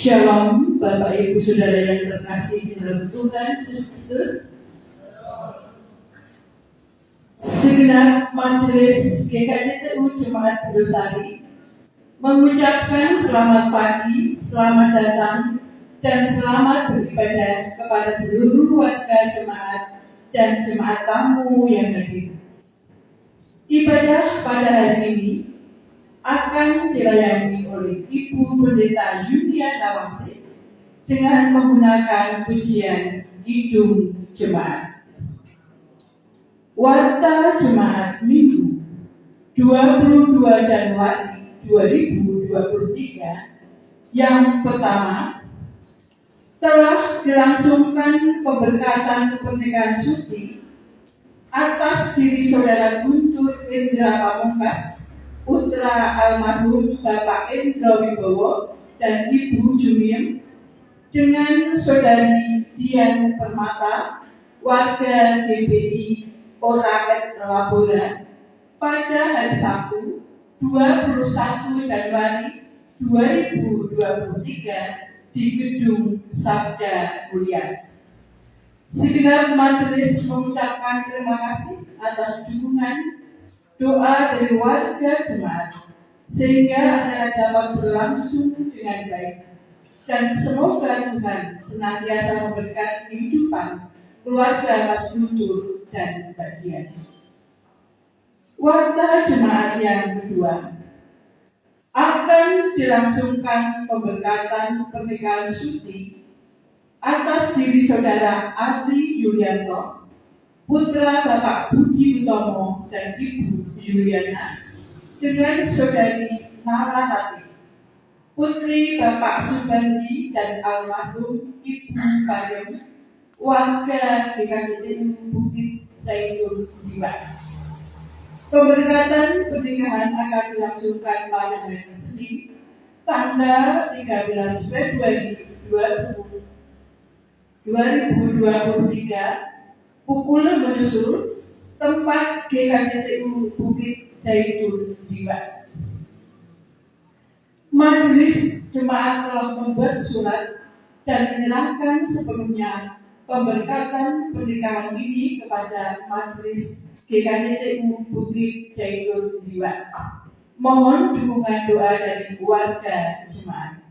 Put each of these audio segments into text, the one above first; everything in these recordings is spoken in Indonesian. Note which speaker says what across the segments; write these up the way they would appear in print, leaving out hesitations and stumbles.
Speaker 1: Shalom, Bapak Ibu Saudara yang terkasih di dalam Tuhan Yesus Kristus. Segenap majelis GKJTU Jemaat Kudusari mengucapkan selamat pagi, selamat datang, dan selamat beribadah kepada seluruh warga jemaat dan jemaat tamu yang hadir. Ibadah pada hari ini akan dilayani oleh Ibu Pendeta Yunia Nawasi dengan menggunakan pujian Kidung Jemaat. Warta Jemaat Minggu 22 Januari 2023 yang pertama, telah dilangsungkan pemberkatan pernikahan suci atas diri Saudara Guntur Indra Pamungkas, putra almarhum Bapak Indro Wibowo dan Ibu Jumiem, dengan Saudari Dian Permata, warga GBI Oraet Labora, pada hari Sabtu 21 Januari 2023 di Gedung Sabda Mulia. Segenap majelis mengucapkan terima kasih atas dukungan doa dari warga jemaat sehingga acara dapat berlangsung dengan baik, dan semoga Tuhan senantiasa memberkati kehidupan keluarga Mas Guntur dan Mbak Dian. Warta jemaat yang kedua, akan dilangsungkan pemberkatan pernikahan suci atas diri Saudara Ari Yulianto, putra Bapak Budi Utomo dan Ibu Yuliana, dengan Saudari Nara Rati, putri Bapak Subandi dan almarhum Ibu Pariem, warga GKJTU Bukit Zaitun Diwa. Pemberkatan pernikahan akan dilangsungkan pada hari Senin, tanggal 13 Februari 2023, pukul menyusul tempat GKJTU Bukit Zaitun Diwa. Majelis jemaat telah membuat surat dan menyerahkan sepenuhnya pemberkatan pernikahan ini kepada Majelis GKJTU Bukit Zaitun Diwa. Mohon dukungan doa dari warga jemaat.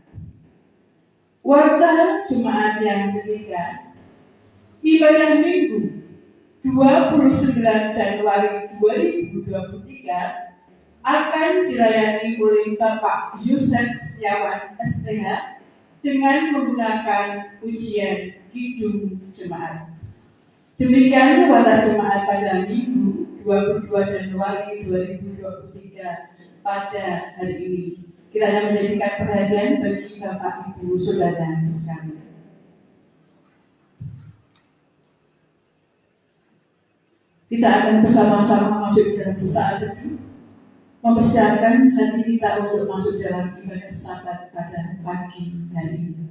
Speaker 1: Warta jemaat yang ketiga, ibadah Minggu 29 Januari 2023 akan dilayani oleh Bapak Yusef Setiawan STH dengan menggunakan pujian Kidung Jemaat. Demikian warta jemaat pada Minggu 22 Januari 2023 pada hari ini. Kiranya menjadikan perhatian bagi Bapak Ibu Saudara sekalian. Kita akan bersama-sama masuk dalam saat teduh, mempersiapkan hati kita untuk masuk dalam ibadah Sabat pada pagi hari ini.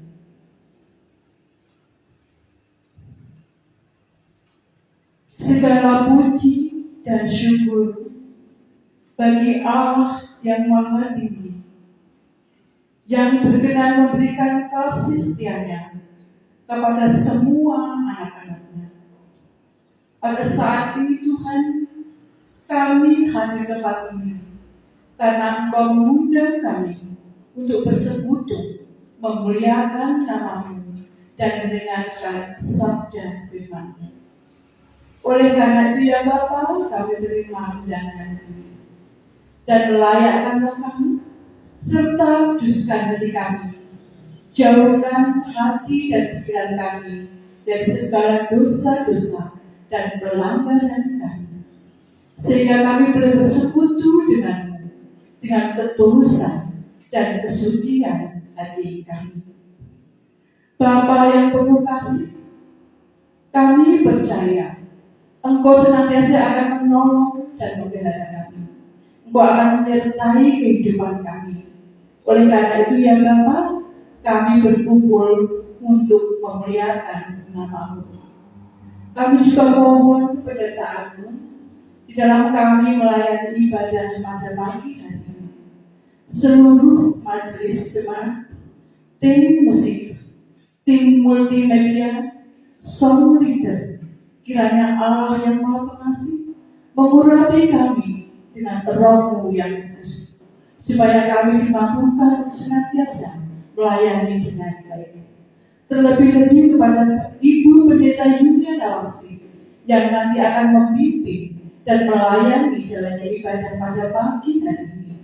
Speaker 1: Segala puji dan syukur bagi Allah yang Maha Tinggi, yang berkenan memberikan kasih setianya kepada semua anak-anaknya. Pada saat ini Tuhan, kami hadir ke tempat ini karena Engkau mengundang kami untuk bersekutu, memuliakan nama-Mu dan mendengarkan sabda firman-Mu. Oleh karena itu ya Bapa, kami terima undangan ini dan layakkanlah kami serta kuduskan hati kami Jauhkan hati dan pikiran kami dari segala dosa-dosa dan pelanggaran kami, sehingga kami boleh bersekutu denganmu dengan ketulusan dan kesucian hati kami. Bapa yang penuh kasih, kami percaya Engkau senantiasa akan menolong dan membela kami. Engkau akan menyertai kehidupan kami. Oleh karena itu ya Bapa, kami berkumpul untuk memuliakan nama-Mu. Kami juga mohon penyertaan-Mu di dalam kami melayani ibadah pada pagi hari ini. Seluruh majelis jemaat, tim musik, tim multimedia, song leader, kiranya Allah yang Maha Pengasih mengurapi kami dengan Roh-Mu yang kudus, supaya kami dimampukan untuk senantiasa melayani dengan baik. Terlebih-lebih kepada Ibu Pendeta Yunia Nawasi yang nanti akan membimbing dan melayani jalannya ibadah pada pagi hari ini.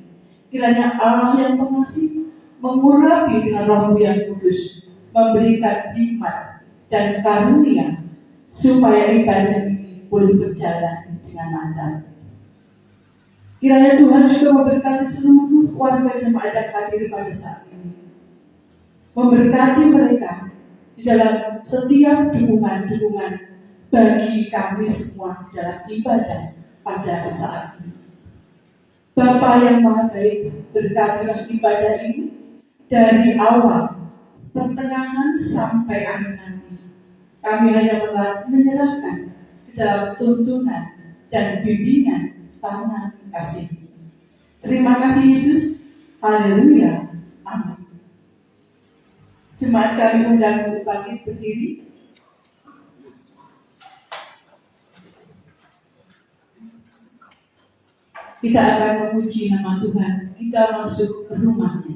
Speaker 1: Kiranya Allah yang pengasih mengurapi dengan Roh-Mu yang kudus, memberikan hikmat dan karunia supaya ibadah ini boleh berjalan dengan lancar. Kiranya Tuhan juga memberkati seluruh warga jemaat yang hadir pada saat ini, memberkati mereka di dalam setiap dukungan-dukungan bagi kami semua dalam ibadah pada saat ini. Bapa yang Maha Baik, berkatilah ibadah ini dari awal, pertengahan sampai akhir nanti. Kami hanya menyerahkan ke dalam tuntunan dan bimbingan tangan kasih. Terima kasih Yesus. Haleluya. Amin. Jemaat kami undang untuk bangkit berdiri. Kita akan memuji nama Tuhan. Kita masuk ke rumahnya.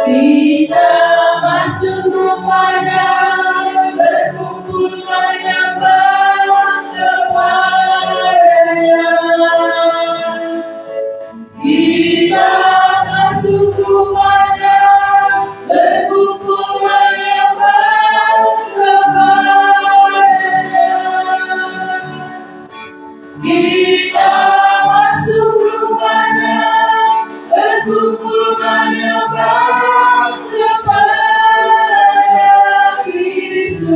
Speaker 2: Kita masuk rumahnya, berkumpul menyembah kepada-Nya. Kita masuk rumahnya, berkumpul menyembah kepada-Nya. Kita masuk rumahnya, berkumpul menyembah kepada Kristus,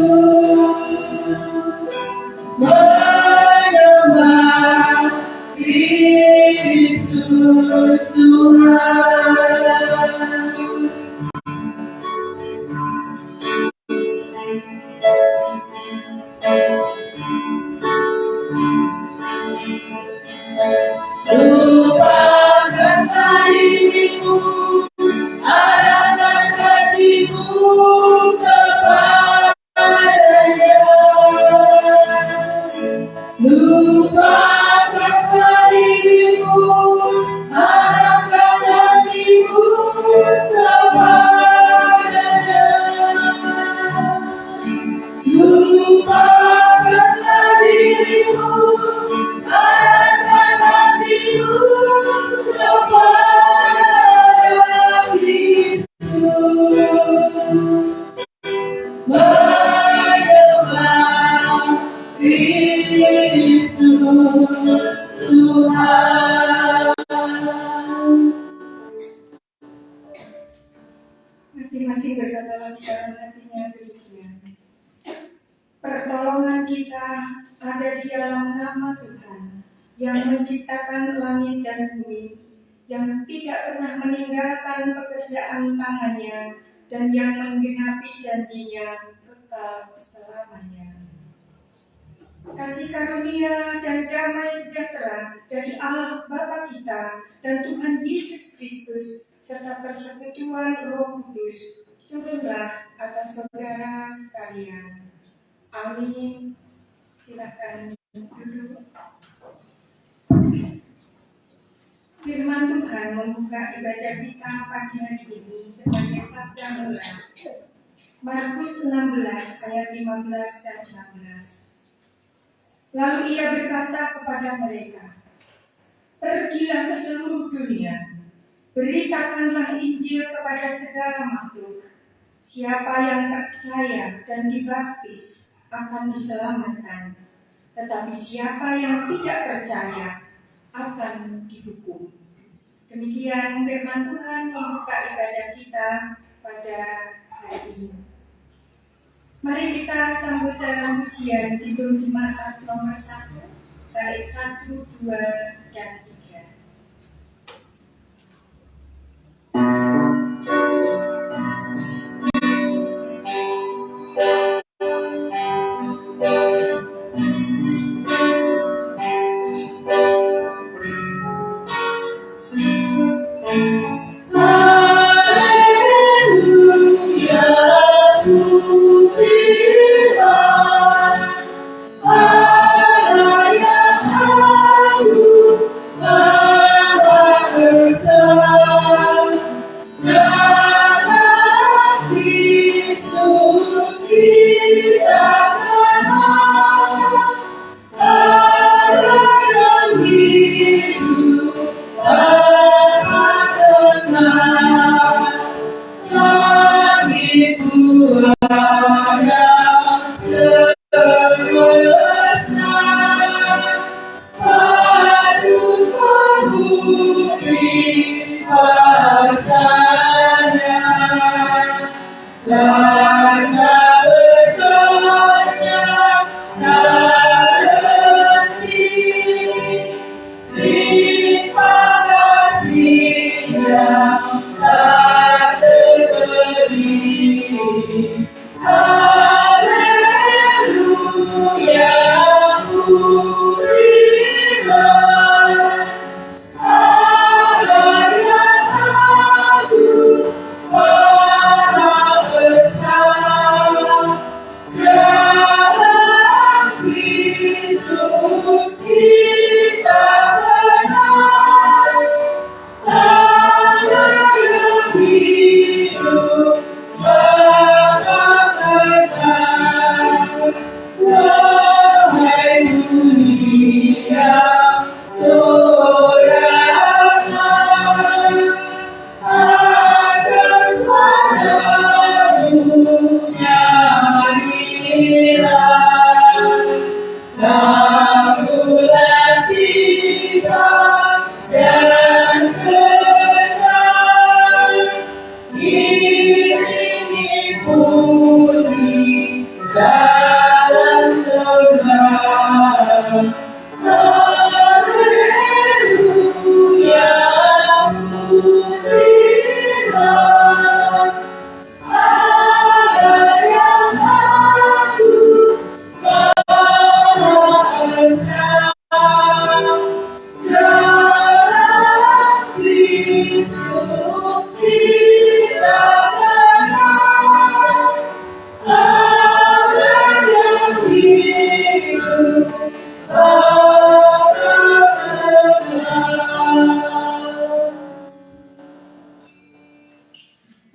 Speaker 2: menyembah Kristus Tuhan. Lupakanlah dirimu, arahkan hatimu kepada-Nya. Lupakanlah dirimu, arahkan hatimu kepada-Nya. Lupakanlah dirimu, arahkan hatimu kepada Kristus, menyembah Kristus Tuhan.
Speaker 3: Masing-masing berkata lagi dalam hatinya demikian. Pertolongan kita ada di dalam nama Tuhan yang menciptakan langit dan bumi, yang tidak pernah meninggalkan pekerjaan tangannya, dan yang menggenapi janjinya kekal selamanya. Kasih karunia dan damai sejahtera dari Allah Bapa kita dan Tuhan Yesus Kristus serta persekutuan Roh Kudus turunlah atas saudara sekalian. Amin. Silakan duduk. Firman Tuhan membuka ibadah kita pagi hari ini sebagai sabda mula. Markus 16 ayat 15 dan 16. Lalu ia berkata kepada mereka, "Pergilah ke seluruh dunia, beritakanlah Injil kepada segala makhluk. Siapa yang percaya dan dibaptis akan diselamatkan, tetapi siapa yang tidak percaya akan dihukum." Demikian firman Tuhan membuka ibadah kita pada hari ini. Mari kita sambut dalam pujian Kidung Jemaat nomor 1, bait 1, 2, dan 3.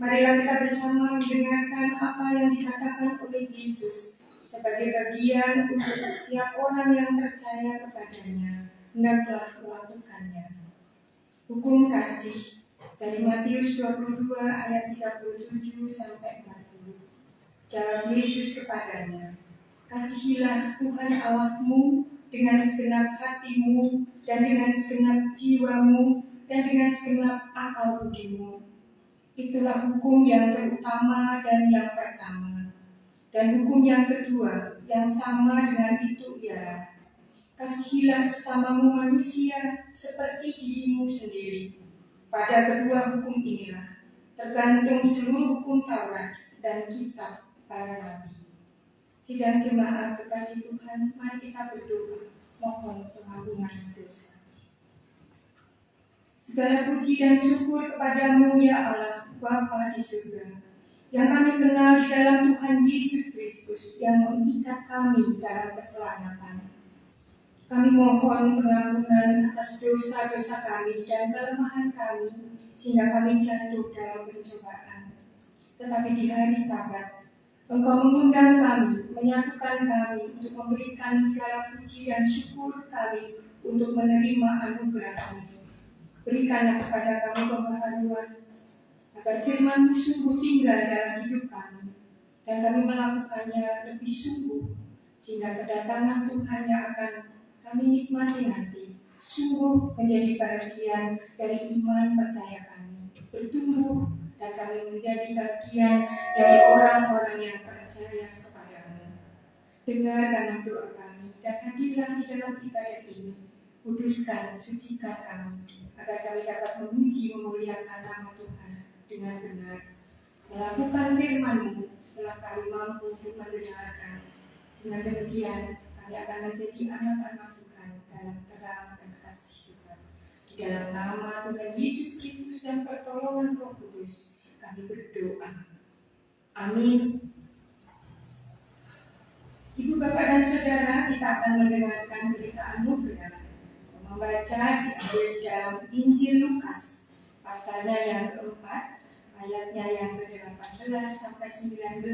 Speaker 3: Marilah kita bersama mendengarkan apa yang dikatakan oleh Yesus sebagai bagian untuk setiap orang yang percaya kepadanya, hendaklah melakukannya. Hukum kasih dari Matius 22 ayat 37 sampai 40. Jawab Yesus kepadanya, "Kasihilah Tuhan Allahmu dengan segenap hatimu dan dengan segenap jiwamu dan dengan segenap akal budimu. Itulah hukum yang terutama dan yang pertama. Dan hukum yang kedua yang sama dengan itu ialah, kasihilah sesamamu manusia seperti dirimu sendiri. Pada kedua hukum inilah tergantung seluruh hukum Taurat dan kitab para nabi." Sidang jemaat kekasih Tuhan, mari kita berdoa mohon pengampunan dosa. Segala puji dan syukur kepadamu ya Allah, Bapa di surga, yang kami kenal di dalam Tuhan Yesus Kristus yang mengikat kami dalam keselamatan. Kami mohon pengampunan atas dosa-dosa kami dan kelemahan kami, sehingga kami jatuh dalam pencobaan. Tetapi di hari Sabat, Engkau mengundang kami, menyatukan kami untuk memberikan segala puji dan syukur kami untuk menerima anugerah-Mu. Berikanlah kepada kami pembaharuan, agar firman-Mu sungguh tinggal dalam hidup kami, dan kami melakukannya lebih sungguh, sehingga kedatangan Tuhan yang akan kami nikmati nanti sungguh menjadi bagian dari iman percaya kami, bertumbuh, dan kami menjadi bagian dari orang-orang yang percaya kepada-Mu. Dengarkanlah doa kami dan hadirlah di dalam ibadah ini. Kuduskan, sucikan kami, agar kami dapat memuji memuliakan nama Tuhan dengan benar. Melakukan firman-Mu setelah kami mampu untuk mendengarkan. Dengan demikian, kami akan menjadi anak-anak Tuhan dalam terang dan kasih Tuhan. Di dalam nama Tuhan Yesus Kristus dan pertolongan Roh Kudus, kami berdoa. Amin. Ibu, Bapak, dan Saudara, kita akan mendengarkan berita anugerah. Membaca diambil di dalam Injil Lukas, pasalnya yang keempat, ayatnya yang ke-18 sampai 19,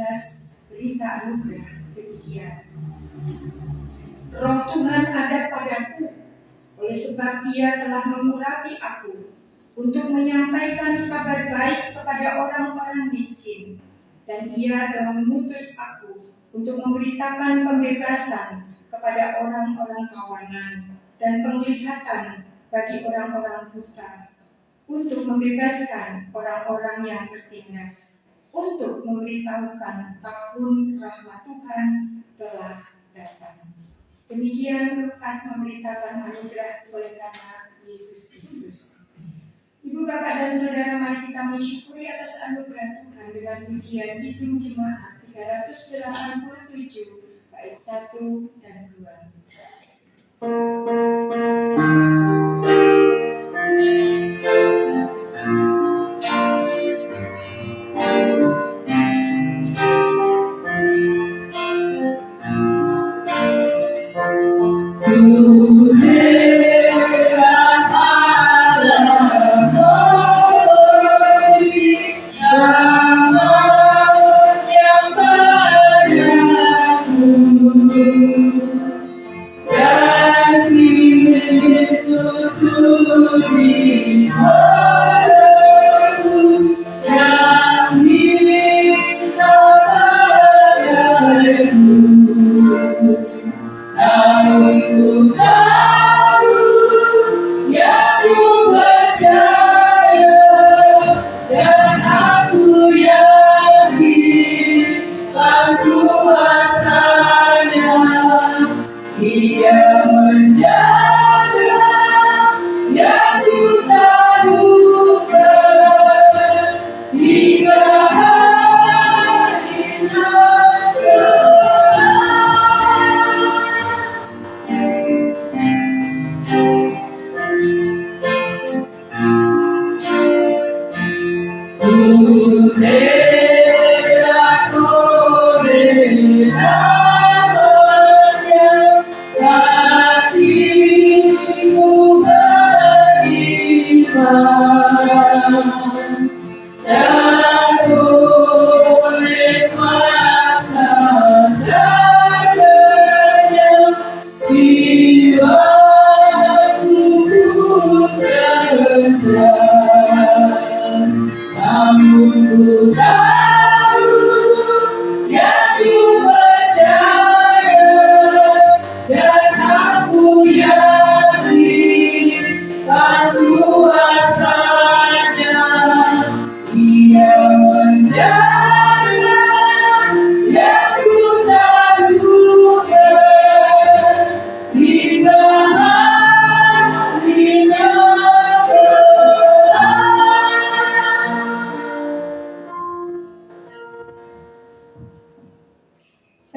Speaker 3: berita anugerah demikian. Roh Tuhan ada padaku, oleh sebab Ia telah mengurapi aku untuk menyampaikan kabar baik kepada orang-orang miskin, dan Ia telah mengutus aku untuk memberitakan pembebasan kepada orang-orang tawanan dan penglihatan bagi orang-orang buta, untuk membebaskan orang-orang yang tertindas, untuk memberitahukan tahun rahmat Tuhan telah datang. Demikian Lukas memberitakan anugerah oleh karena Yesus Kristus. Ibu, Bapak, dan Saudara, mari kita mensyukuri atas anugerah Tuhan dengan pujian Kidung Jemaat 387 bait 1 dan 2.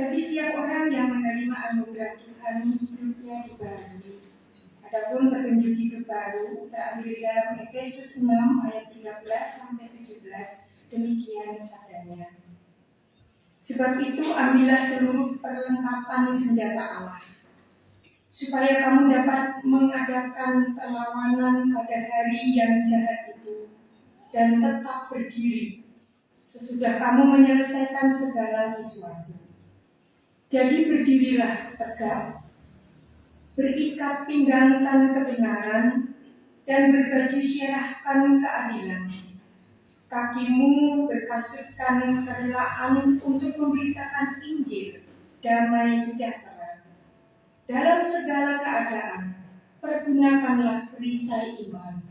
Speaker 3: Bagi setiap orang yang menerima anugerah Tuhan, hidupnya dibaharui. Adapun petunjuk hidup baru terambil di dalam Efesus 6 ayat 13 sampai 17, demikian sabdanya. Sebab itu ambillah seluruh perlengkapan senjata Allah, supaya kamu dapat mengadakan perlawanan pada hari yang jahat itu dan tetap berdiri. sesudah kamu menyelesaikan segala sesuatu. Jadi berdirilah tegak, berikat pinggangkan kebenaran, dan berbaju syarahkan keadilan. Kakimu berkasutkan kerelaan untuk memberitakan Injil damai sejahtera. Dalam segala keadaan, pergunakanlah perisai iman.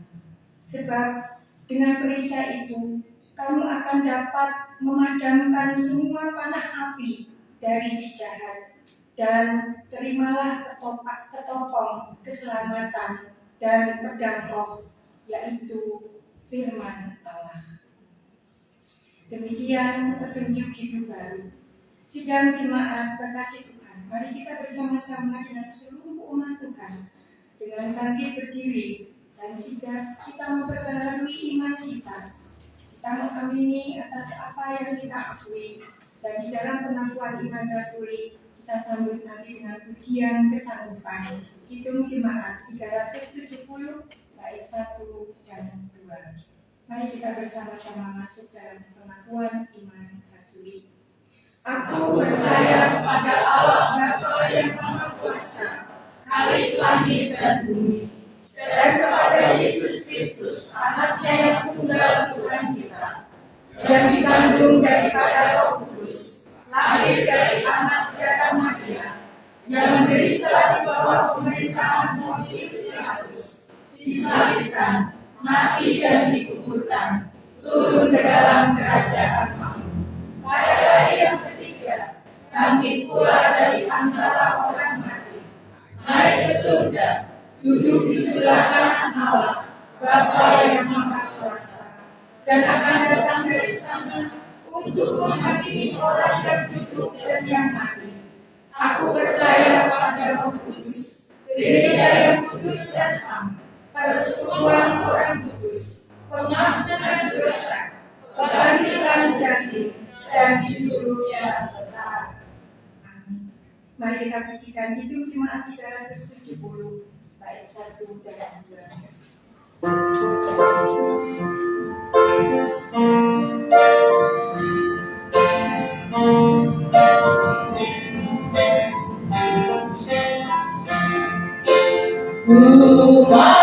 Speaker 3: Sebab dengan perisai itu, kamu akan dapat memadamkan semua panah api dari si jahat. Dan terimalah ketopong keselamatan dan pedang roh, yaitu firman Allah. Demikian petunjuk hidup baru. Sidang jemaat terkasih Tuhan, mari kita bersama-sama dengan seluruh umat Tuhan dengan bangkit berdiri dan sigap kita memperbaharui iman kita. Kita mengamini atas apa yang kita akui, dan di dalam pengakuan iman rasuli kita sambut nanti dengan pujian kesanggupan. Hitung jemaat 370 bait 1 dan 2. Mari kita bersama-sama masuk dalam pengakuan iman rasuli. Aku percaya kepada Allah Bapa yang Maha Kuasa, Khalik langit dan bumi, dan kepada Yesus Kristus, Anaknya yang tunggal Tuhan kita, yang dikandung daripada Roh Kudus, lahir dari anak darah Maria, yang menderita di bawah pemerintahan Pontius Pilatus, disalibkan, mati dan dikuburkan, turun ke dalam kerajaan maut. Pada hari yang ketiga, bangkit pula dari antara orang mati, naik ke surga, duduk di sebelah kanan Allah, Bapa yang Maha Kuasa, dan akan datang dari sana untuk menghakimi orang yang hidup dan yang mati. Aku percaya pada Roh Kudus, gereja yang kudus dan am, persekutuan orang kudus, pengampunan dosa, kebangkitan daging, dan hidup yang kekal. Amin. Mari kita pujikan hidup jemaat 370 bait 1 dan 2.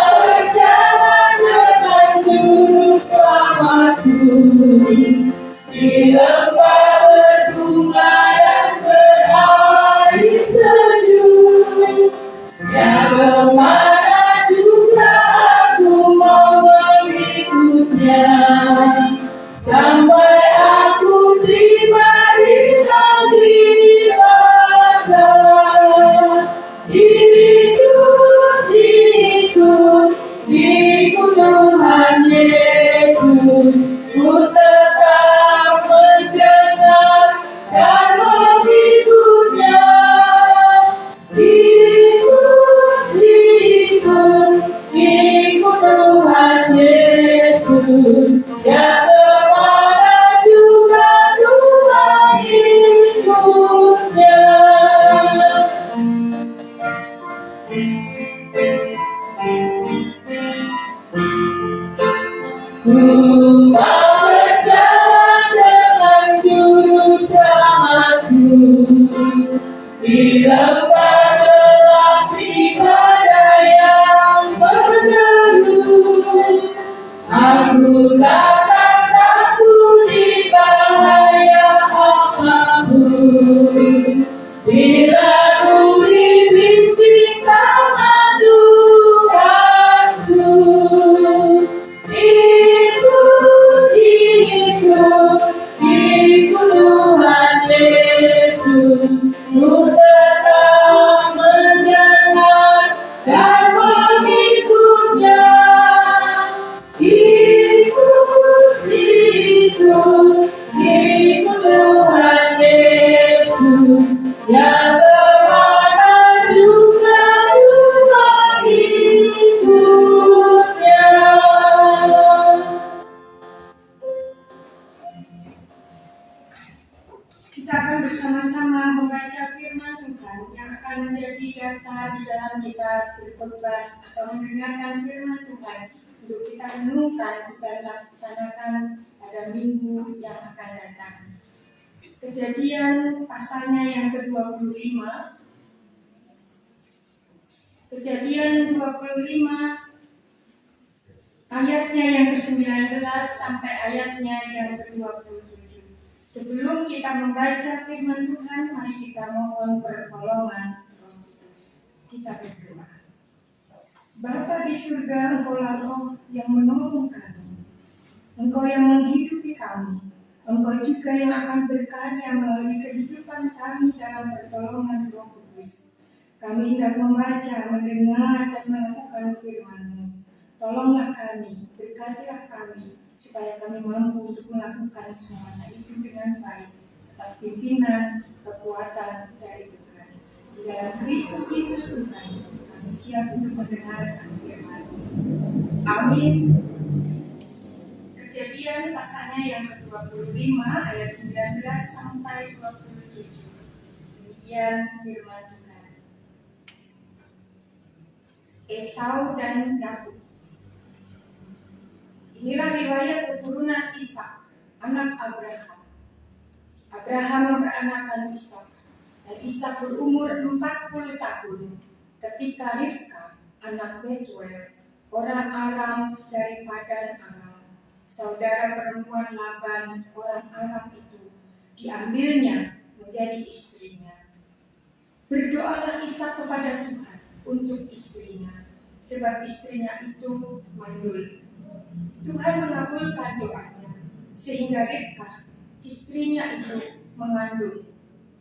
Speaker 3: Berjalan dengan juru selamatku di lembah berbunga dan berair sejuk, dan kemana juga aku mau mengikutnya, sampai aku tiba di negeri Bapa. Ikut Tuhan Yesus, ku tetap mendengar dan mengikutnya. Ikut Tuhan Yesus, ya kemana juga Tuhan ikutnya. Ku mau berjalan dengan juru selamatku di lembah gelap di badai yang berderu. Aku takkan takut di bahaya apapun, bila ku dipimpin tangan Tuhanku. Ikut Tuhan Yesus, ku tetap mendengar dan mengikutnya. Ikut Tuhan Yesus, yang kemana juga Tuhan ikutnya. Kita akan bersama-sama membaca firman Tuhan yang akan menjadi dasar di dalam kita berkhotbah atau mendengarkan firman Tuhan untuk kita renungkan dan laksanakan pada pada minggu yang akan datang. Kejadian pasalnya yang ke-25. Kejadian 25 ayatnya yang ke-19 sampai ayatnya yang ke-27. Sebelum kita membaca firman Tuhan, mari kita mohon pertolongan Roh Kudus. Kita berdoa. Bapa di surga, Engkaulah Roh yang menolong kami. Engkau yang menghidupi kami. Engkau juga yang akan berkarya melalui kehidupan kami dalam pertolongan Roh Kudus. Kami hendak membaca, mendengar, dan melakukan firman-Mu. Tolonglah kami, berkatilah kami, supaya kami mampu untuk melakukan semuanya itu dengan baik, atas pimpinan, kekuatan dari Tuhan. Di dalam Kristus Yesus Tuhan, kami siap untuk mendengarkan firman-Mu. Amin. Kejadian pasalnya yang ke-25 ayat 19 sampai 27. Demikian firman Tuhan. Esau dan Yakub. Inilah riwayat keturunan Ishak, anak Abraham. Abraham memperanakan Ishak, dan Ishak berumur 40 tahun ketika Ribka, anak Betuel, orang Aram dari Padan Aram, saudara perempuan Laban orang Aram itu, diambilnya menjadi istrinya. Berdoalah Ishak kepada Tuhan untuk istrinya, sebab istrinya itu mandul. Tuhan mengabulkan doanya, sehingga Ribka, istrinya itu mengandung,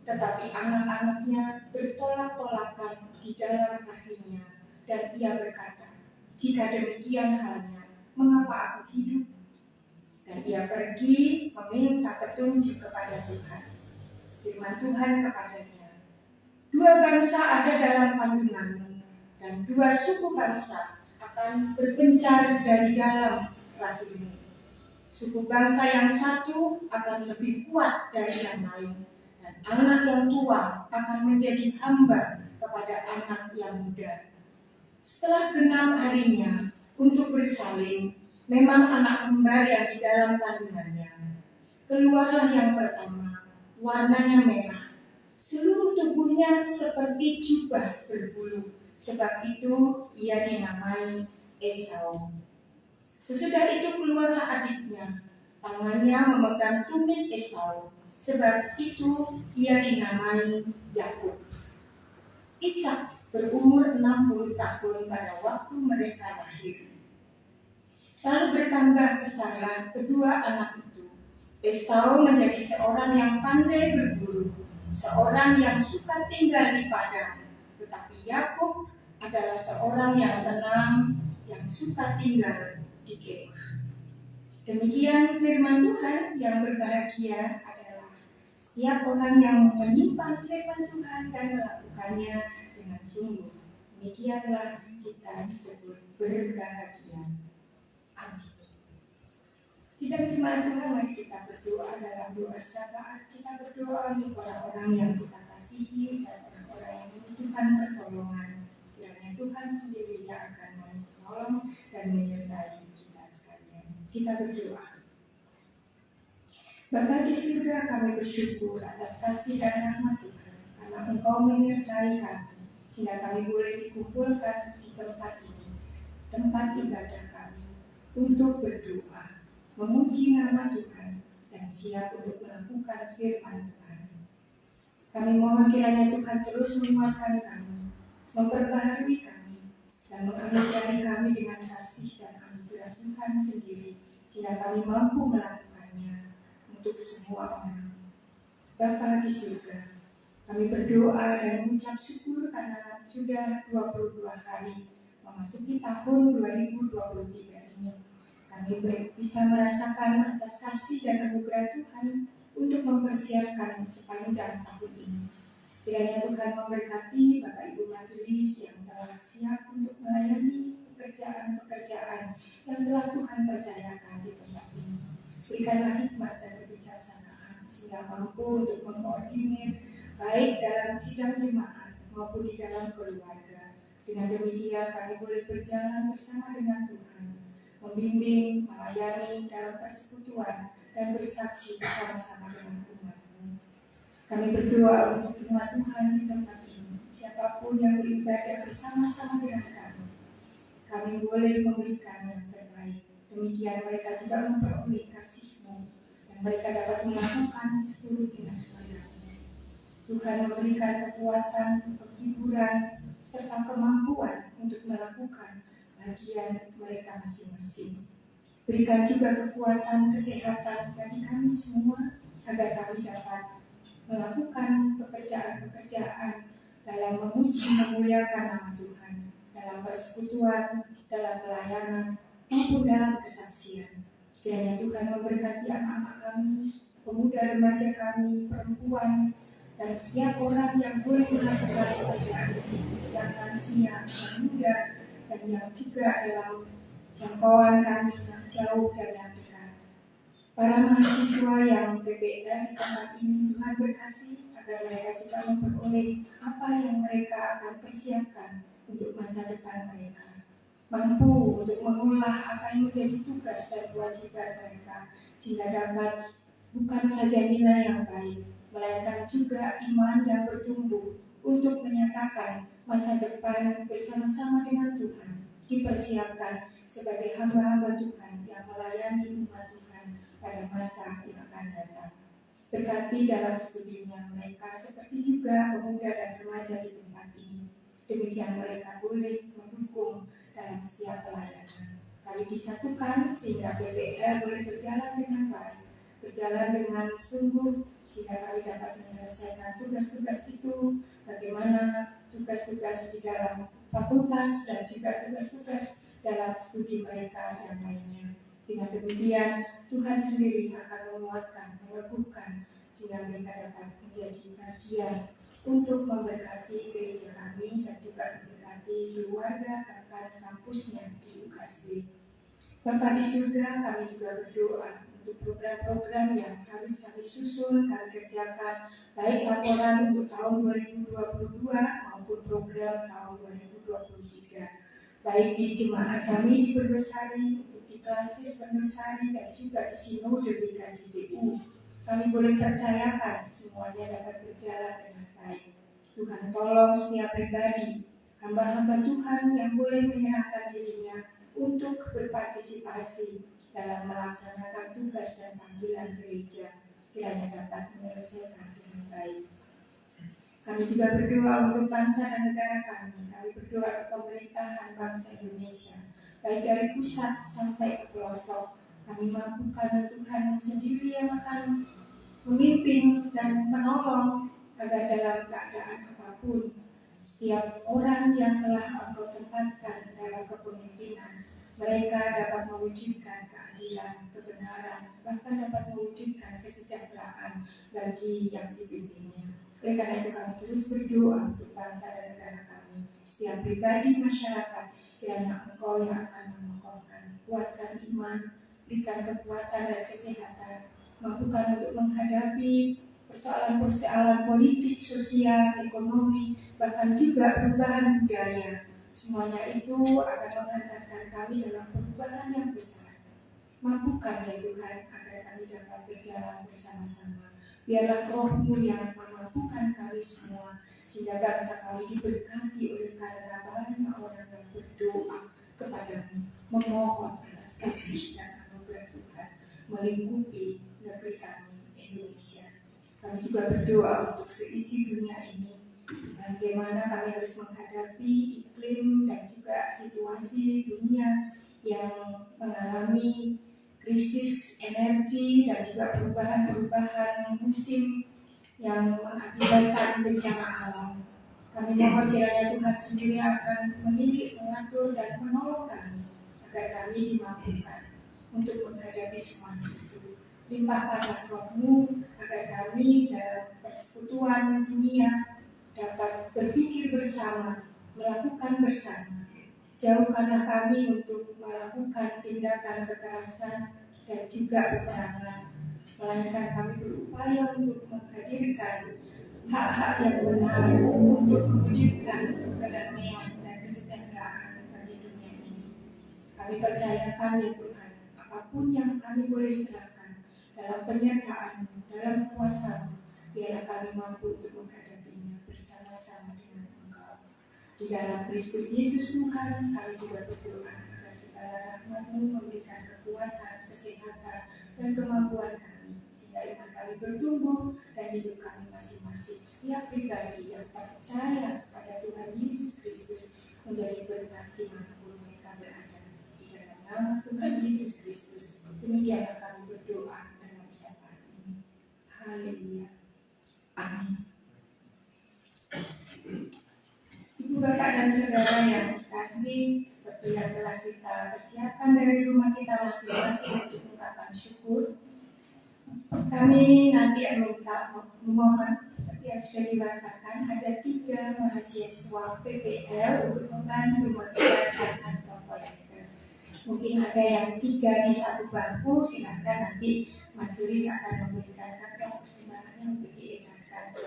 Speaker 3: tetapi anak-anaknya bertolak-tolakan di dalam rahimnya, dan ia berkata, jika demikian halnya, mengapa aku hidup? Dan ia pergi meminta petunjuk kepada Tuhan. Firman Tuhan kepadanya, dua bangsa ada dalam kandunganmu, dan dua suku bangsa akan berpencar dari dalam rahimmu. Suku bangsa yang satu akan lebih kuat dari yang lain, dan anak yang tua akan menjadi hamba kepada anak yang muda. Setelah genap harinya untuk bersalin, memang anak kembar yang di dalam kandungannya. Keluarlah yang pertama, warnanya merah, seluruh tubuhnya seperti jubah berbulu, sebab itu ia dinamai Esau. Sesudah itu keluarlah adiknya, tangannya memegang tumit Esau, sebab itu ia dinamai Yakub. Ishak berumur 60 tahun pada waktu mereka lahir. Lalu bertambah besarlah kedua anak itu. Esau menjadi seorang yang pandai berburu, seorang yang suka tinggal di padang, tetapi Yakub adalah seorang yang tenang, yang suka tinggal di kemah. Demikian firman Tuhan. Yang berbahagia adalah setiap orang yang menyimpan firman Tuhan dan melakukannya dengan sungguh. Demikianlah kita disebut berbahagia. Amin. Sidang jemaat Tuhan, mari kita berdoa dalam doa syafaat. Kita berdoa untuk orang-orang yang kita kasihi dan orang-orang yang membutuhkan pertolongan. Kiranya Tuhan sendiri yang akan menolong dan menyertai kita sekalian. Kita berdoa. Bapa di surga, kami bersyukur atas kasih dan rahmat Tuhan, karena Engkau menyertai kami, sehingga kami boleh dikumpulkan di tempat ini, tempat ibadah kami, untuk berdoa, memuji nama Tuhan, dan siap untuk melakukan firman Tuhan. Kami mohon kiranya Tuhan terus menguatkan kami, memperbaharui kami, dan menganugerahi kami dengan kasih dan anugerah Tuhan sendiri, sehingga kami mampu melakukannya untuk semua orang. Bapa di surga, kami berdoa dan mengucap syukur karena sudah 22 hari memasuki tahun 2023 ini. Kami bisa merasakan atas kasih dan anugerah Tuhan untuk mempersiapkan sepanjang tahun ini. Kiranya Tuhan memberkati Bapak Ibu Majelis yang telah siap untuk melayani pekerjaan-pekerjaan yang telah Tuhan percayakan di tempat ini. Berikanlah hikmat dan kebijaksanaan sehingga mampu untuk mengkoordinir baik dalam sidang jemaat maupun di dalam keluarga. Dengan demikian kami boleh berjalan bersama dengan Tuhan, membimbing, melayani dalam persekutuan, dan bersaksi bersama-sama dengan umat-Mu. Kami berdoa untuk umat Tuhan di tempat ini, siapapun yang beribadah bersama-sama dengan kami boleh memberikan yang terbaik. Demikian mereka juga memperoleh kasih-Mu dan mereka dapat melakukan seluruh dengan kemuliaan-Mu. Tuhan memberikan kekuatan, penghiburan, serta kemampuan untuk melakukan bagian mereka masing-masing. Berikan juga kekuatan kesehatan bagi kami semua agar kami dapat melakukan pekerjaan-pekerjaan dalam memuji memuliakan nama Tuhan, dalam persekutuan, dalam pelayanan, maupun dalam kesaksian. Kiranya Tuhan memberkati anak-anak kami, pemuda remaja kami, perempuan, dan setiap orang yang boleh melakukan pekerjaan di sini, yang lansia, yang muda, dan yang juga dalam jangkauan kami yang jauh dan yang dekat. Para mahasiswa yang berbeda di tempat ini, Tuhan berkati agar mereka juga memperoleh apa yang mereka akan persiapkan untuk masa depan mereka. Mampu untuk mengolah apa yang menjadi tugas dan kewajiban mereka, sehingga dapat bukan saja nilai yang baik, melainkan juga iman yang bertumbuh untuk menyatakan masa depan bersama-sama dengan Tuhan, dipersiapkan sebagai hamba-hamba Tuhan yang melayani umat Tuhan pada masa yang akan datang. Berkati dalam studinya mereka, seperti juga pemuda dan remaja di tempat ini. Demikian mereka boleh mendukung dalam setiap pelayanan. Kami disatukan sehingga PPL boleh berjalan dengan baik, berjalan dengan sungguh, sehingga kami dapat menyelesaikan tugas-tugas itu, bagaimana tugas-tugas di dalam fakultas dan juga tugas-tugas dalam studi mereka yang lainnya. Dengan demikian, Tuhan sendiri akan menguatkan, meneguhkan, sehingga mereka dapat menjadi bagian untuk memberkati gereja kami dan juga memberkati keluarga bahkan kampusnya di UKSW. Bapa di surga, kami juga berdoa untuk program-program yang harus kami susun, kami kerjakan, baik laporan untuk tahun 2022 maupun program tahun 2023. Baik di jemaat kami di Berbesari, di klasis Berbesari, dan juga di Sinode di KJPU. Kami boleh percayakan semuanya dapat berjalan dengan baik. Tuhan tolong setiap pribadi, hamba-hamba Tuhan yang boleh menyerahkan dirinya untuk berpartisipasi dalam melaksanakan tugas dan panggilan gereja, kiranya dapat menyelesaikan dengan baik. Kami juga berdoa untuk bangsa dan negara kami. Kami berdoa untuk pemerintahan bangsa Indonesia, baik dari pusat sampai ke pelosok. Kami mampukan Tuhan sendiri yang akan memimpin dan menolong agar dalam keadaan apapun, setiap orang yang telah Engkau tempatkan dalam kepemimpinan, mereka dapat mewujudkan keadilan, kebenaran, bahkan dapat mewujudkan kesejahteraan bagi yang dipimpinnya. Oleh karena itu kami terus berdoa untuk bangsa dan negara kami, setiap pribadi masyarakat, kiranya Engkau yang akan mengokohkan, kuatkan iman, berikan kekuatan dan kesehatan, mampukan untuk menghadapi persoalan-persoalan politik, sosial, ekonomi, bahkan juga perubahan budaya. Semuanya itu akan menghantarkan kami dalam perubahan yang besar. Mampukan ya Tuhan agar kami dapat berjalan bersama-sama. Biarlah Roh-Mu yang memampukan kami semua, sehingga bangsa kami diberkati oleh karena banyak orang yang berdoa kepadamu, memohon atas kasih dan anugerah Tuhan melingkupi negeri kami Indonesia. Kami juga berdoa untuk seisi dunia ini, bagaimana kami harus menghadapi iklim dan juga situasi dunia yang mengalami krisis energi dan juga perubahan-perubahan musim yang mengakibatkan bencana alam. Kami mohon kiranya Tuhan sendiri akan mendidik, mengatur, dan menolong kami agar kami dimampukan untuk menghadapi semuanya itu. Limpahkanlah Roh-Mu agar kami dalam persekutuan dunia dapat berpikir bersama, melakukan bersama. Jauhkanlah kami untuk melakukan tindakan kekerasan dan juga peperangan, melainkan kami berupaya untuk menghadirkan hak-hak yang benar untuk mewujudkan kedamaian dan kesejahteraan bagi dunia ini. Kami percayakan ya Tuhan, apapun yang kami boleh serahkan, dalam penyertaan-Mu, dalam kuasa-Mu, biarlah kami mampu untuk menghadapinya bersama-sama dengan Engkau. Di dalam Kristus Yesus Tuhan, kami juga berdoa agar segala rahmat-Mu memberikan kekuatan, kesehatan, dan kemampuan kami, sehingga iman kami bertumbuh dan hidup kami masing-masing, setiap pribadi yang percaya kepada Tuhan Yesus Kristus menjadi berkat dimanapun mereka berada. Di dalam nama Tuhan Yesus Kristus, demikianlah kami berdoa dalam saat ini. Haleluya. Amin. Ibu bapak dan saudara yang dikasih, seperti yang telah kita persiapkan dari rumah kita masing-masing untuk ungkapan syukur, kami nanti minta memohon seperti yang sudah dikatakan ada 3 mahasiswa PPL untuk membantu mengerjakan proyektor. Mungkin ada yang 3 di satu bangku, silakan nanti majelis akan memberikan kantong persembahannya untuk diedarkan ke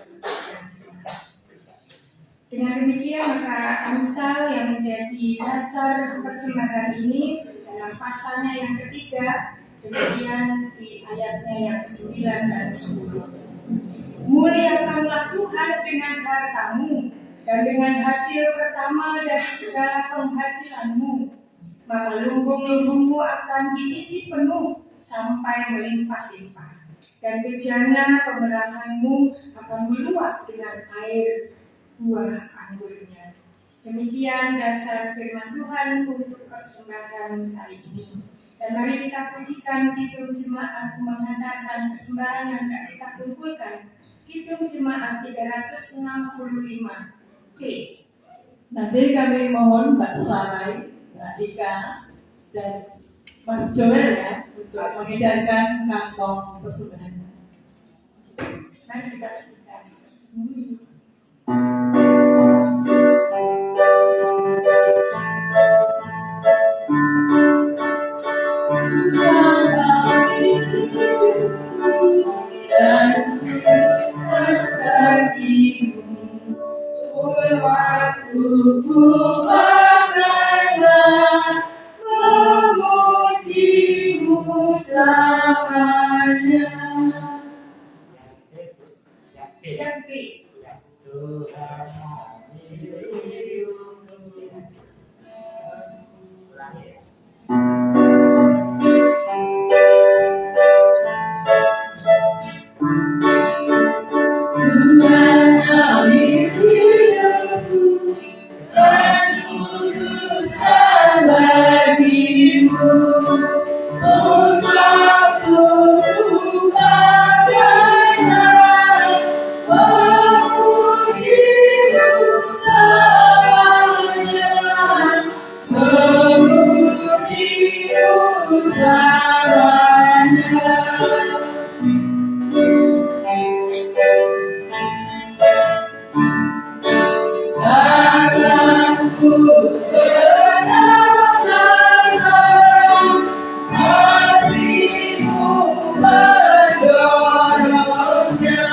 Speaker 3: jemaat. Dengan demikian maka Amsal yang menjadi dasar persembahan ini dalam pasalnya yang ketiga, demikian di ayatnya yang ke-9 dan 10. Muliakanlah Tuhan dengan hartamu dan dengan hasil pertama dari segala penghasilanmu, maka lumbung-lumbungmu akan diisi penuh sampai melimpah-limpah, dan bejana pemerahanmu akan meluap dengan air buah anggurnya. Demikian dasar firman Tuhan untuk persembahan hari ini. Dan mari kita pujikan Kidung Jemaat menghantarkan persembahan yang tidak kita kumpulkan. Kidung Jemaat 365 P.
Speaker 1: Nanti kami mohon Mbak Sarai, Mbak Ika, dan Mas Joel ya untuk mengedarkan kantong persembahan.
Speaker 3: Mari kita pujikan bersembunyi.
Speaker 2: Dan teruskan bagimu waktuku bakalan memujimu selamanya.
Speaker 3: Yang B.
Speaker 2: Tuhan akhir hidupku dan urusan bagimu, engkau turut bagaimana memujimu selamanya, memujimu selamanya. Tanganku senang-senang, kasih-Mu mendorongnya,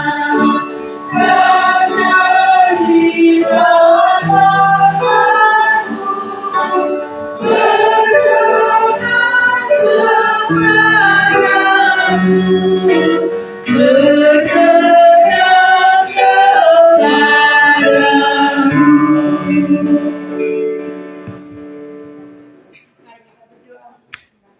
Speaker 2: kejadian tanganku berkenan kepadamu, berkenan kepadamu.
Speaker 3: Mari kita berdoa bersama.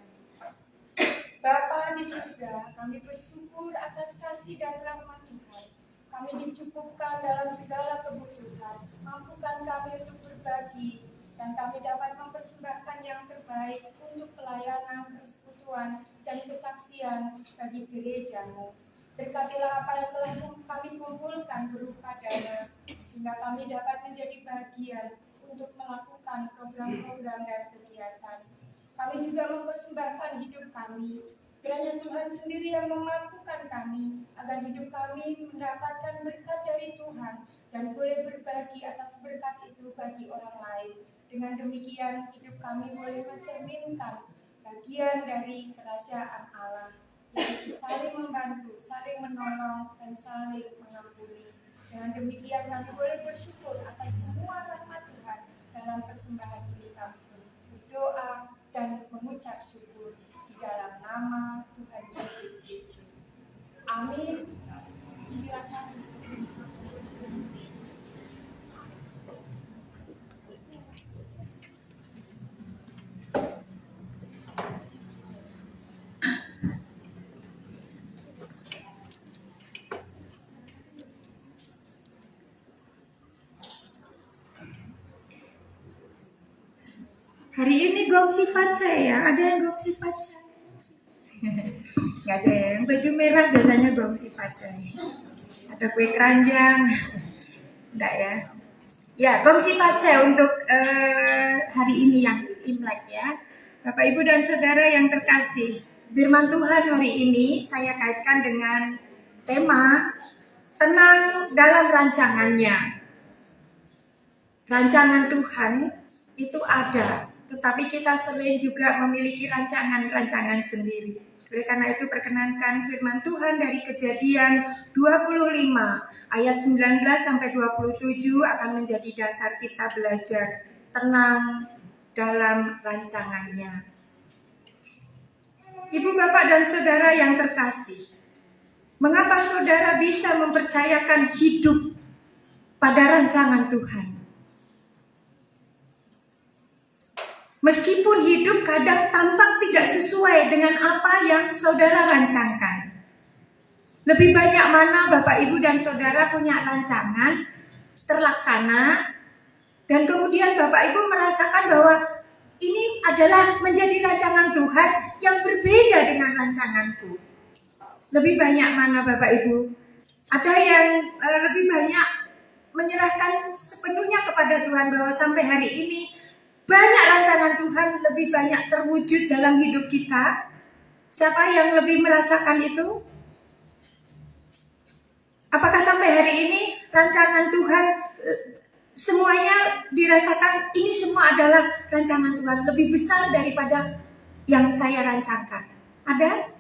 Speaker 3: Bapa di surga, kami bersyukur atas kasih dan rahmat Tuhan. Kami dicukupkan dalam segala kebutuhan. Mampukan kami untuk berbagi, dan kami dapat mempersembahkan yang terbaik untuk pelayanan, persekutuan, dan kesaksian bagi gereja-Mu. Berkatilah apa yang telah kami kumpulkan berupa dana, sehingga kami dapat menjadi bagian untuk melakukan program-program dan kegiatan. Kami juga mempersembahkan hidup kami. Kiranya Tuhan sendiri yang memampukan kami agar hidup kami mendapatkan berkat dari Tuhan dan boleh berbagi atas berkat itu bagi orang lain. Dengan demikian hidup kami boleh mencerminkan bagian dari kerajaan Allah, yaitu saling membantu, saling menolong, dan saling mengampuni. Dengan demikian kami boleh bersyukur atas semua rahmat Tuhan dalam persembahan ini. Kami berdoa dan mengucap syukur di dalam nama Tuhan Yesus Kristus. Hari ini gongsi paca ya, ada yang gongsi paca? Nggak ada yang baju merah biasanya gongsi paca. Ada kue keranjang, enggak ya? Ya, gongsi paca untuk hari ini yang Imlek ya. Bapak Ibu dan Saudara yang terkasih, firman Tuhan hari ini saya kaitkan dengan tema tenang dalam rancangannya. Rancangan Tuhan itu ada, tetapi kita sering juga memiliki rancangan-rancangan sendiri. Oleh karena itu perkenankan firman Tuhan dari Kejadian 25 ayat 19 sampai 27 akan menjadi dasar kita belajar tenang dalam rancangannya. Ibu, bapak, dan saudara yang terkasih, mengapa saudara bisa mempercayakan hidup pada rancangan Tuhan? Meskipun hidup kadang tampak tidak sesuai dengan apa yang saudara rancangkan. Lebih banyak mana Bapak, Ibu, dan saudara punya rancangan terlaksana, dan kemudian Bapak, Ibu merasakan bahwa ini adalah menjadi rancangan Tuhan yang berbeda dengan rancanganku. Lebih banyak mana Bapak, Ibu? Ada yang lebih banyak menyerahkan sepenuhnya kepada Tuhan, bahwa sampai hari ini banyak rancangan Tuhan lebih banyak terwujud dalam hidup kita. Siapa yang lebih merasakan itu? Apakah sampai hari ini rancangan Tuhan semuanya dirasakan ini semua adalah rancangan Tuhan lebih besar daripada yang saya rancangkan? Ada?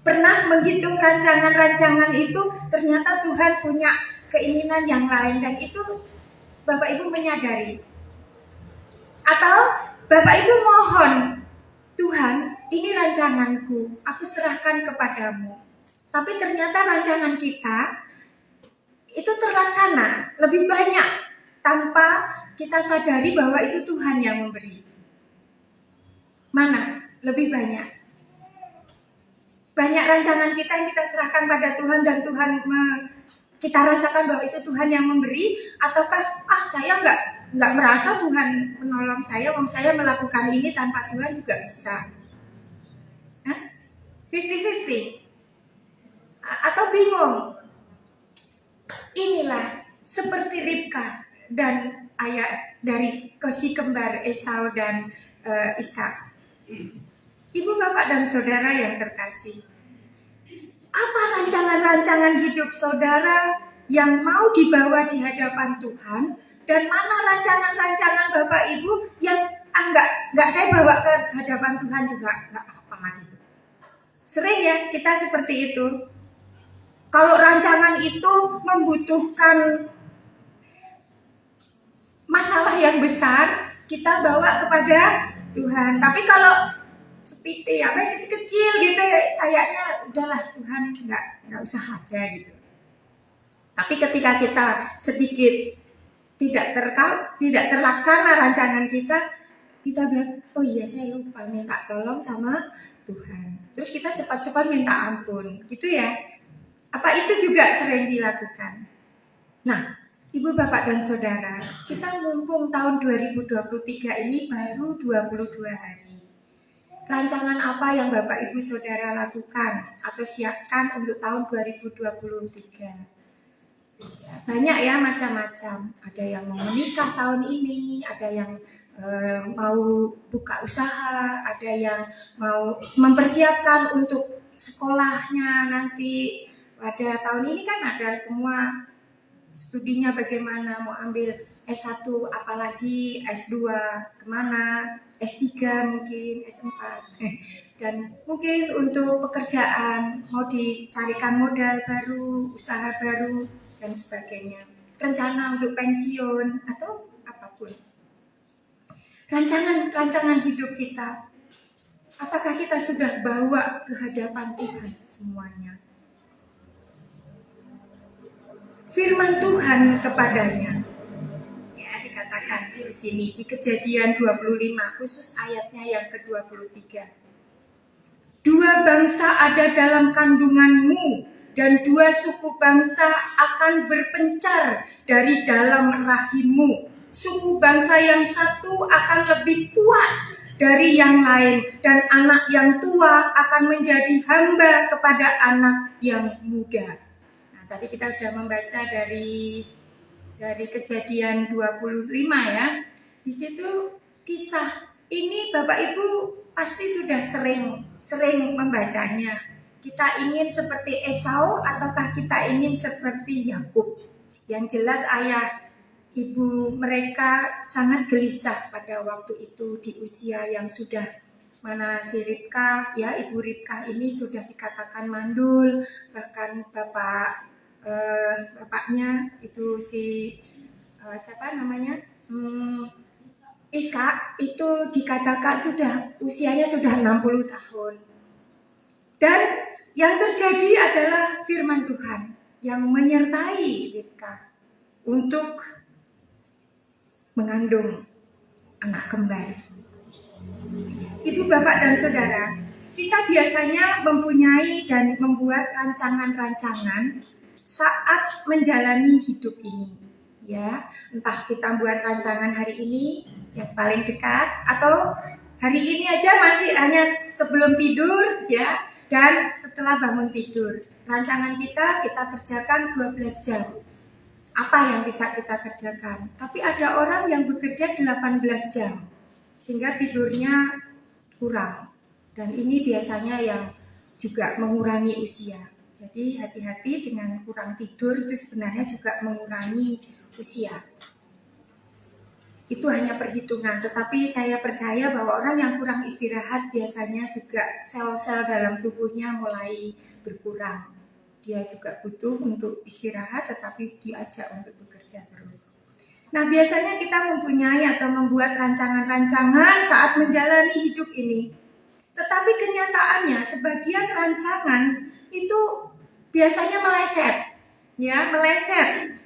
Speaker 3: Pernah menghitung rancangan-rancangan itu, ternyata Tuhan punya keinginan yang lain, dan itu Bapak Ibu menyadari. Atau Bapak Ibu mohon, Tuhan, ini rancanganku, aku serahkan kepadamu. Tapi ternyata rancangan kita itu terlaksana lebih banyak tanpa kita sadari bahwa itu Tuhan yang memberi. Mana lebih banyak? Banyak rancangan kita yang kita serahkan pada Tuhan dan Tuhan kita rasakan bahwa itu Tuhan yang memberi, ataukah saya nggak merasa Tuhan menolong saya, wong saya melakukan ini tanpa Tuhan juga bisa. 50-50. Atau bingung. Inilah seperti Ribka dan ayah dari si kembar Esau dan Ishak. Ibu, bapak, dan saudara yang terkasih, apa rancangan-rancangan hidup saudara yang mau dibawa di hadapan Tuhan, dan mana rancangan-rancangan Bapak Ibu yang enggak saya bawa ke hadapan Tuhan juga enggak apa lagi. Sering ya kita seperti itu. Kalau rancangan itu membutuhkan masalah yang besar, kita bawa kepada Tuhan. Tapi kalau seperti apa yang kecil-kecil gitu, kayaknya udahlah Tuhan enggak usah aja gitu. Tapi ketika kita sedikit tidak terlaksana rancangan kita bilang, oh iya saya lupa minta tolong sama Tuhan. Terus kita cepat-cepat minta ampun, gitu ya. Apa itu juga sering dilakukan? Nah, Ibu, Bapak, dan Saudara, kita mumpung tahun 2023 ini baru 22 hari. Rancangan apa yang Bapak, Ibu, Saudara lakukan atau siapkan untuk tahun 2023? Banyak ya, macam-macam. Ada yang mau menikah tahun ini, ada yang mau buka usaha, ada yang mau mempersiapkan untuk sekolahnya nanti. Pada tahun ini kan ada semua studinya bagaimana, mau ambil S1 apalagi, S2 kemana, S3 mungkin, S4. Dan mungkin untuk pekerjaan mau dicarikan modal baru, usaha baru, dan sebagainya. Rencana untuk pensiun atau apapun. Rancangan hidup kita, apakah kita sudah bawa ke hadapan Tuhan semuanya? Firman Tuhan kepadanya, ya dikatakan di sini di Kejadian 25, khusus ayatnya yang ke-23. 2 bangsa ada dalam kandunganmu, dan 2 suku bangsa akan berpencar dari dalam rahimmu. suku bangsa yang satu akan lebih kuat dari yang lain, dan anak yang tua akan menjadi hamba kepada anak yang muda. Nah, tadi kita sudah membaca dari Kejadian 25 ya. Di situ kisah ini Bapak Ibu pasti sudah sering membacanya. Kita ingin seperti Esau ataukah kita ingin seperti Yakub? Yang jelas ayah ibu mereka sangat gelisah pada waktu itu di usia yang sudah, mana si Ribka ya, ibu Ribka ini sudah dikatakan mandul, bahkan bapaknya itu si siapa namanya Iska itu dikatakan usianya sudah 60 tahun. Dan yang terjadi adalah firman Tuhan yang menyertai Ribka untuk mengandung anak kembar. Ibu, bapak, dan saudara, kita biasanya mempunyai dan membuat rancangan-rancangan saat menjalani hidup ini. Ya, entah kita buat rancangan hari ini yang paling dekat, atau hari ini aja masih hanya sebelum tidur ya, dan setelah bangun tidur. Rancangan kita kerjakan 12 jam. Apa yang bisa kita kerjakan? Tapi ada orang yang bekerja 18 jam sehingga tidurnya kurang, dan ini biasanya yang juga mengurangi usia. Jadi hati-hati dengan kurang tidur, itu sebenarnya juga mengurangi usia. Itu hanya perhitungan, tetapi saya percaya bahwa orang yang kurang istirahat biasanya juga sel-sel dalam tubuhnya mulai berkurang. Dia juga butuh untuk istirahat, tetapi diajak untuk bekerja terus. Nah, biasanya kita mempunyai atau membuat rancangan-rancangan saat menjalani hidup ini. Tetapi kenyataannya sebagian rancangan itu biasanya meleset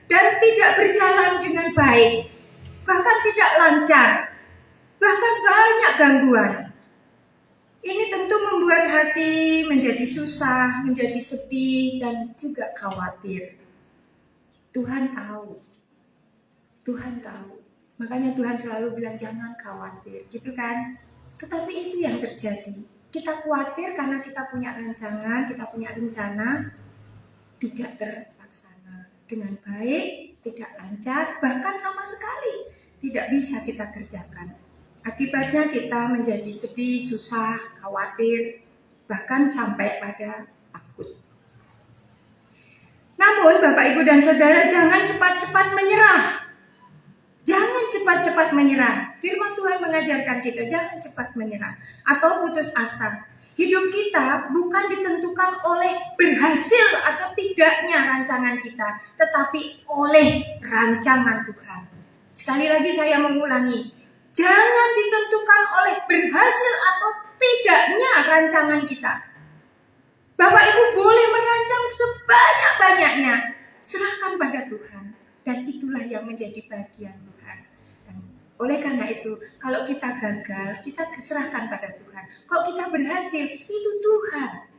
Speaker 3: dan tidak berjalan dengan baik, bahkan tidak lancar, bahkan banyak gangguan. Ini tentu membuat hati menjadi susah, menjadi sedih, dan juga khawatir. Tuhan tahu. Makanya Tuhan selalu bilang jangan khawatir, gitu kan? Tetapi itu yang terjadi. Kita khawatir karena kita punya rancangan, kita punya rencana, tidak terlaksana dengan baik, tidak lancar, bahkan sama sekali tidak bisa kita kerjakan. Akibatnya kita menjadi sedih, susah, khawatir, bahkan sampai pada takut. Namun Bapak, Ibu, dan Saudara, jangan cepat-cepat menyerah. Jangan cepat-cepat menyerah. Firman Tuhan mengajarkan kita jangan cepat menyerah atau putus asa. Hidup kita bukan ditentukan oleh berhasil atau tidaknya rancangan kita, tetapi oleh rancangan Tuhan. Sekali lagi saya mengulangi, jangan ditentukan oleh berhasil atau tidaknya rancangan kita. Bapak Ibu boleh merancang sebanyak-banyaknya, serahkan pada Tuhan, dan itulah yang menjadi bagian Tuhan. Dan oleh karena itu, kalau kita gagal, kita serahkan pada Tuhan. Kalau kita berhasil, itu Tuhan.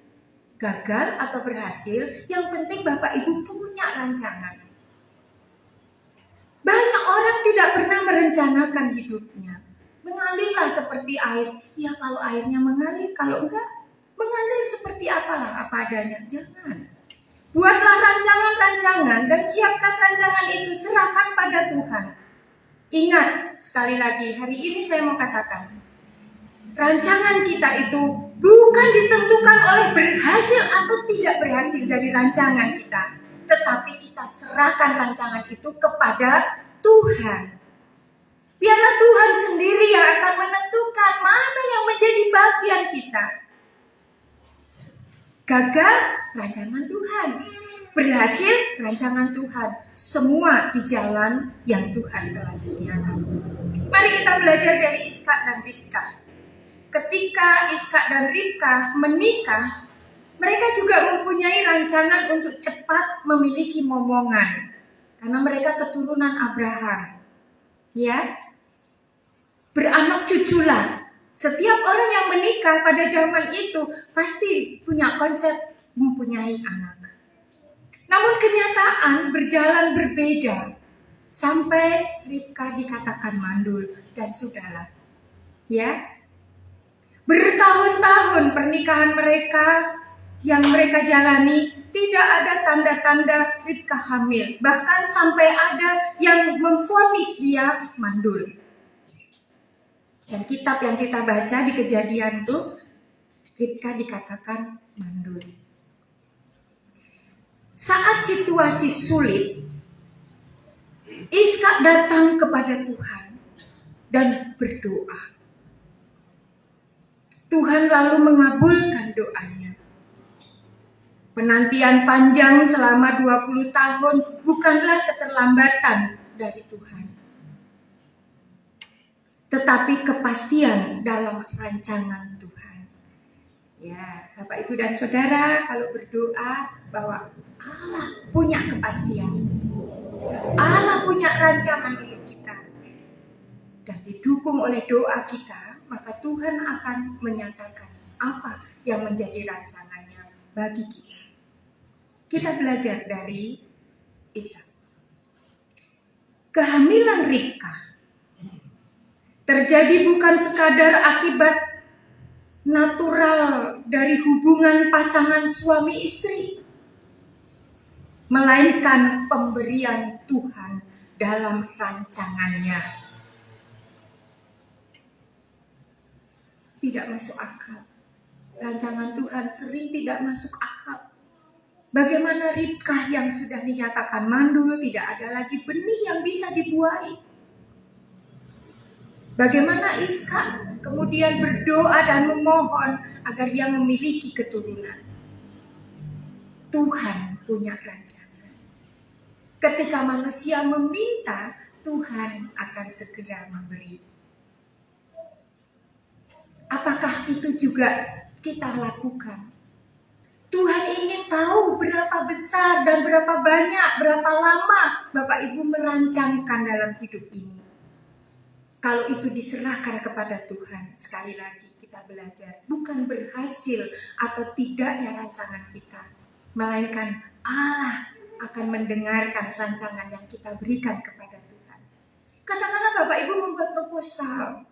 Speaker 3: Gagal atau berhasil, yang penting Bapak Ibu punya rancangan. Banyak orang tidak pernah merencanakan hidupnya. Mengalirlah seperti air. Ya kalau airnya mengalir, kalau enggak, mengalir seperti apa adanya. Jangan. Buatlah rancangan-rancangan dan siapkan rancangan itu, serahkan pada Tuhan. Ingat, sekali lagi, hari ini saya mau katakan, rancangan kita itu bukan ditentukan oleh berhasil atau tidak berhasil dari rancangan kita, tetapi kita serahkan rancangan itu kepada Tuhan. Biarlah Tuhan sendiri yang akan menentukan mana yang menjadi bagian kita. Gagal, rancangan Tuhan. Berhasil, rancangan Tuhan. Semua di jalan yang Tuhan telah sediakan. Mari kita belajar dari Iskak dan Ribka. Ketika Iskak dan Ribka menikah, mereka juga mempunyai rancangan untuk cepat memiliki momongan. Karena mereka keturunan Abraham. Ya, beranak cuculah. Setiap orang yang menikah pada zaman itu pasti punya konsep mempunyai anak. Namun kenyataan berjalan berbeda. sampai Ribka dikatakan mandul, dan sudahlah. Ya, bertahun-tahun pernikahan mereka yang mereka jalani tidak ada tanda-tanda Ribka hamil. Bahkan sampai ada yang memvonis dia mandul. Dan kitab yang kita baca di Kejadian itu, Ribka dikatakan mandul. Saat situasi sulit, Iskak datang kepada Tuhan dan berdoa. Tuhan lalu mengabulkan doanya. Penantian panjang selama 20 tahun bukanlah keterlambatan dari Tuhan, tetapi kepastian dalam rancangan Tuhan. Ya, Bapak, Ibu, dan Saudara, kalau berdoa bahwa Allah punya kepastian, Allah punya rancangan untuk kita, dan didukung oleh doa kita, maka Tuhan akan menyatakan apa yang menjadi rancangannya bagi kita. Kita belajar dari Ishak. Kehamilan Ribka terjadi bukan sekadar akibat natural dari hubungan pasangan suami istri, melainkan pemberian Tuhan dalam rancangannya. Tidak masuk akal. Rancangan Tuhan sering tidak masuk akal. Bagaimana Ribka yang sudah dinyatakan mandul, tidak ada lagi benih yang bisa dibuahi. Bagaimana Iskak kemudian berdoa dan memohon agar dia memiliki keturunan. Tuhan punya rancangan. Ketika manusia meminta, Tuhan akan segera memberi. Apakah itu juga kita lakukan? Tuhan ingin tahu berapa besar dan berapa banyak, berapa lama Bapak Ibu merancangkan dalam hidup ini. Kalau itu diserahkan kepada Tuhan, sekali lagi kita belajar, bukan berhasil atau tidaknya rancangan kita, melainkan Allah akan mendengarkan rancangan yang kita berikan kepada Tuhan. Katakanlah Bapak Ibu membuat proposal.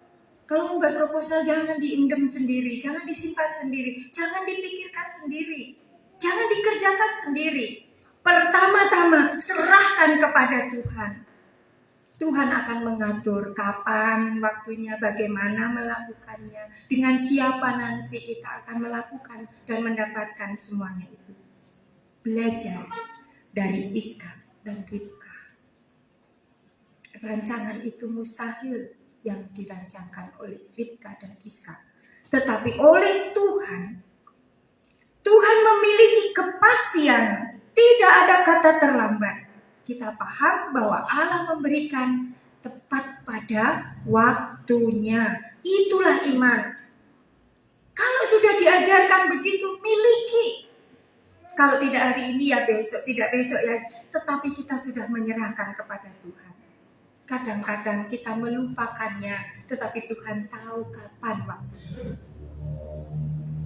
Speaker 3: Kalau membuat proposal jangan diendam sendiri, jangan disimpan sendiri, jangan dipikirkan sendiri, jangan dikerjakan sendiri. Pertama-tama serahkan kepada Tuhan. Tuhan akan mengatur kapan waktunya, bagaimana melakukannya, dengan siapa nanti kita akan melakukan dan mendapatkan semuanya itu. Belajar dari Iskak dan Ribka. Rancangan itu mustahil yang dirancangkan oleh Ribka dan Iskak. Tetapi oleh Tuhan, Tuhan memiliki kepastian, tidak ada kata terlambat. Kita paham bahwa Allah memberikan tepat pada waktunya. Itulah iman. Kalau sudah diajarkan begitu, miliki. Kalau tidak hari ini ya besok, tidak besok ya. Tetapi kita sudah menyerahkan kepada Tuhan. Kadang-kadang kita melupakannya, tetapi Tuhan tahu kapan waktunya.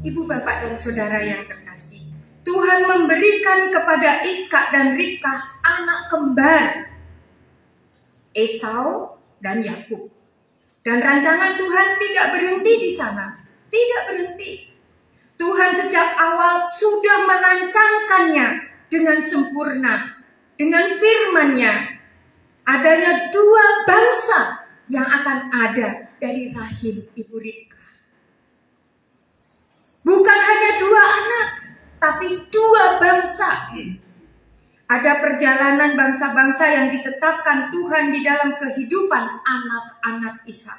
Speaker 3: Ibu, bapak, dan saudara yang terkasih, Tuhan memberikan kepada Iskak dan Ribka anak kembar, Esau dan Yakub. Dan rancangan Tuhan tidak berhenti di sana, tidak berhenti. Tuhan sejak awal sudah merancangkannya dengan sempurna, dengan firman-Nya. Adanya 2 bangsa yang akan ada dari rahim Ibu Ribka. Bukan hanya 2 anak, tapi 2 bangsa. Ada perjalanan bangsa-bangsa yang ditetapkan Tuhan di dalam kehidupan anak-anak Ishak.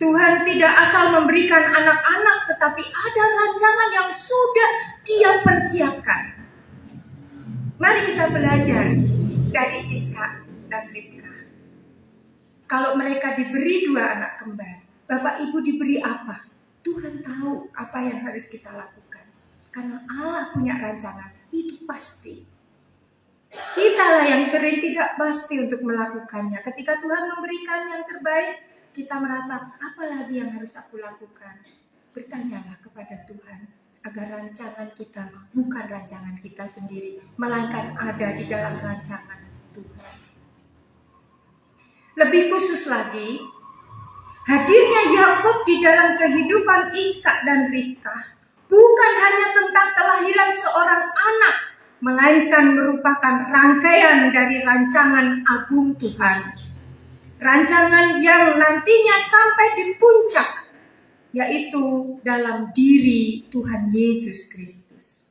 Speaker 3: Tuhan tidak asal memberikan anak-anak, tetapi ada rancangan yang sudah Dia persiapkan. Mari kita belajar dari Iskak dan Ribka. Kalau mereka diberi 2 anak kembar, Bapak Ibu diberi apa? Tuhan tahu apa yang harus kita lakukan. Karena Allah punya rancangan, itu pasti. Kitalah yang sering tidak pasti untuk melakukannya. Ketika Tuhan memberikan yang terbaik, kita merasa, apa lagi yang harus aku lakukan? Bertanyalah kepada Tuhan, agar rancangan kita bukan rancangan kita sendiri, melainkan ada di dalam rancangan Tuhan. Lebih khusus lagi, hadirnya Yakub di dalam kehidupan Ishak dan Ribkah bukan hanya tentang kelahiran seorang anak, melainkan merupakan rangkaian dari rancangan agung Tuhan. Rancangan yang nantinya sampai di puncak, yaitu dalam diri Tuhan Yesus Kristus.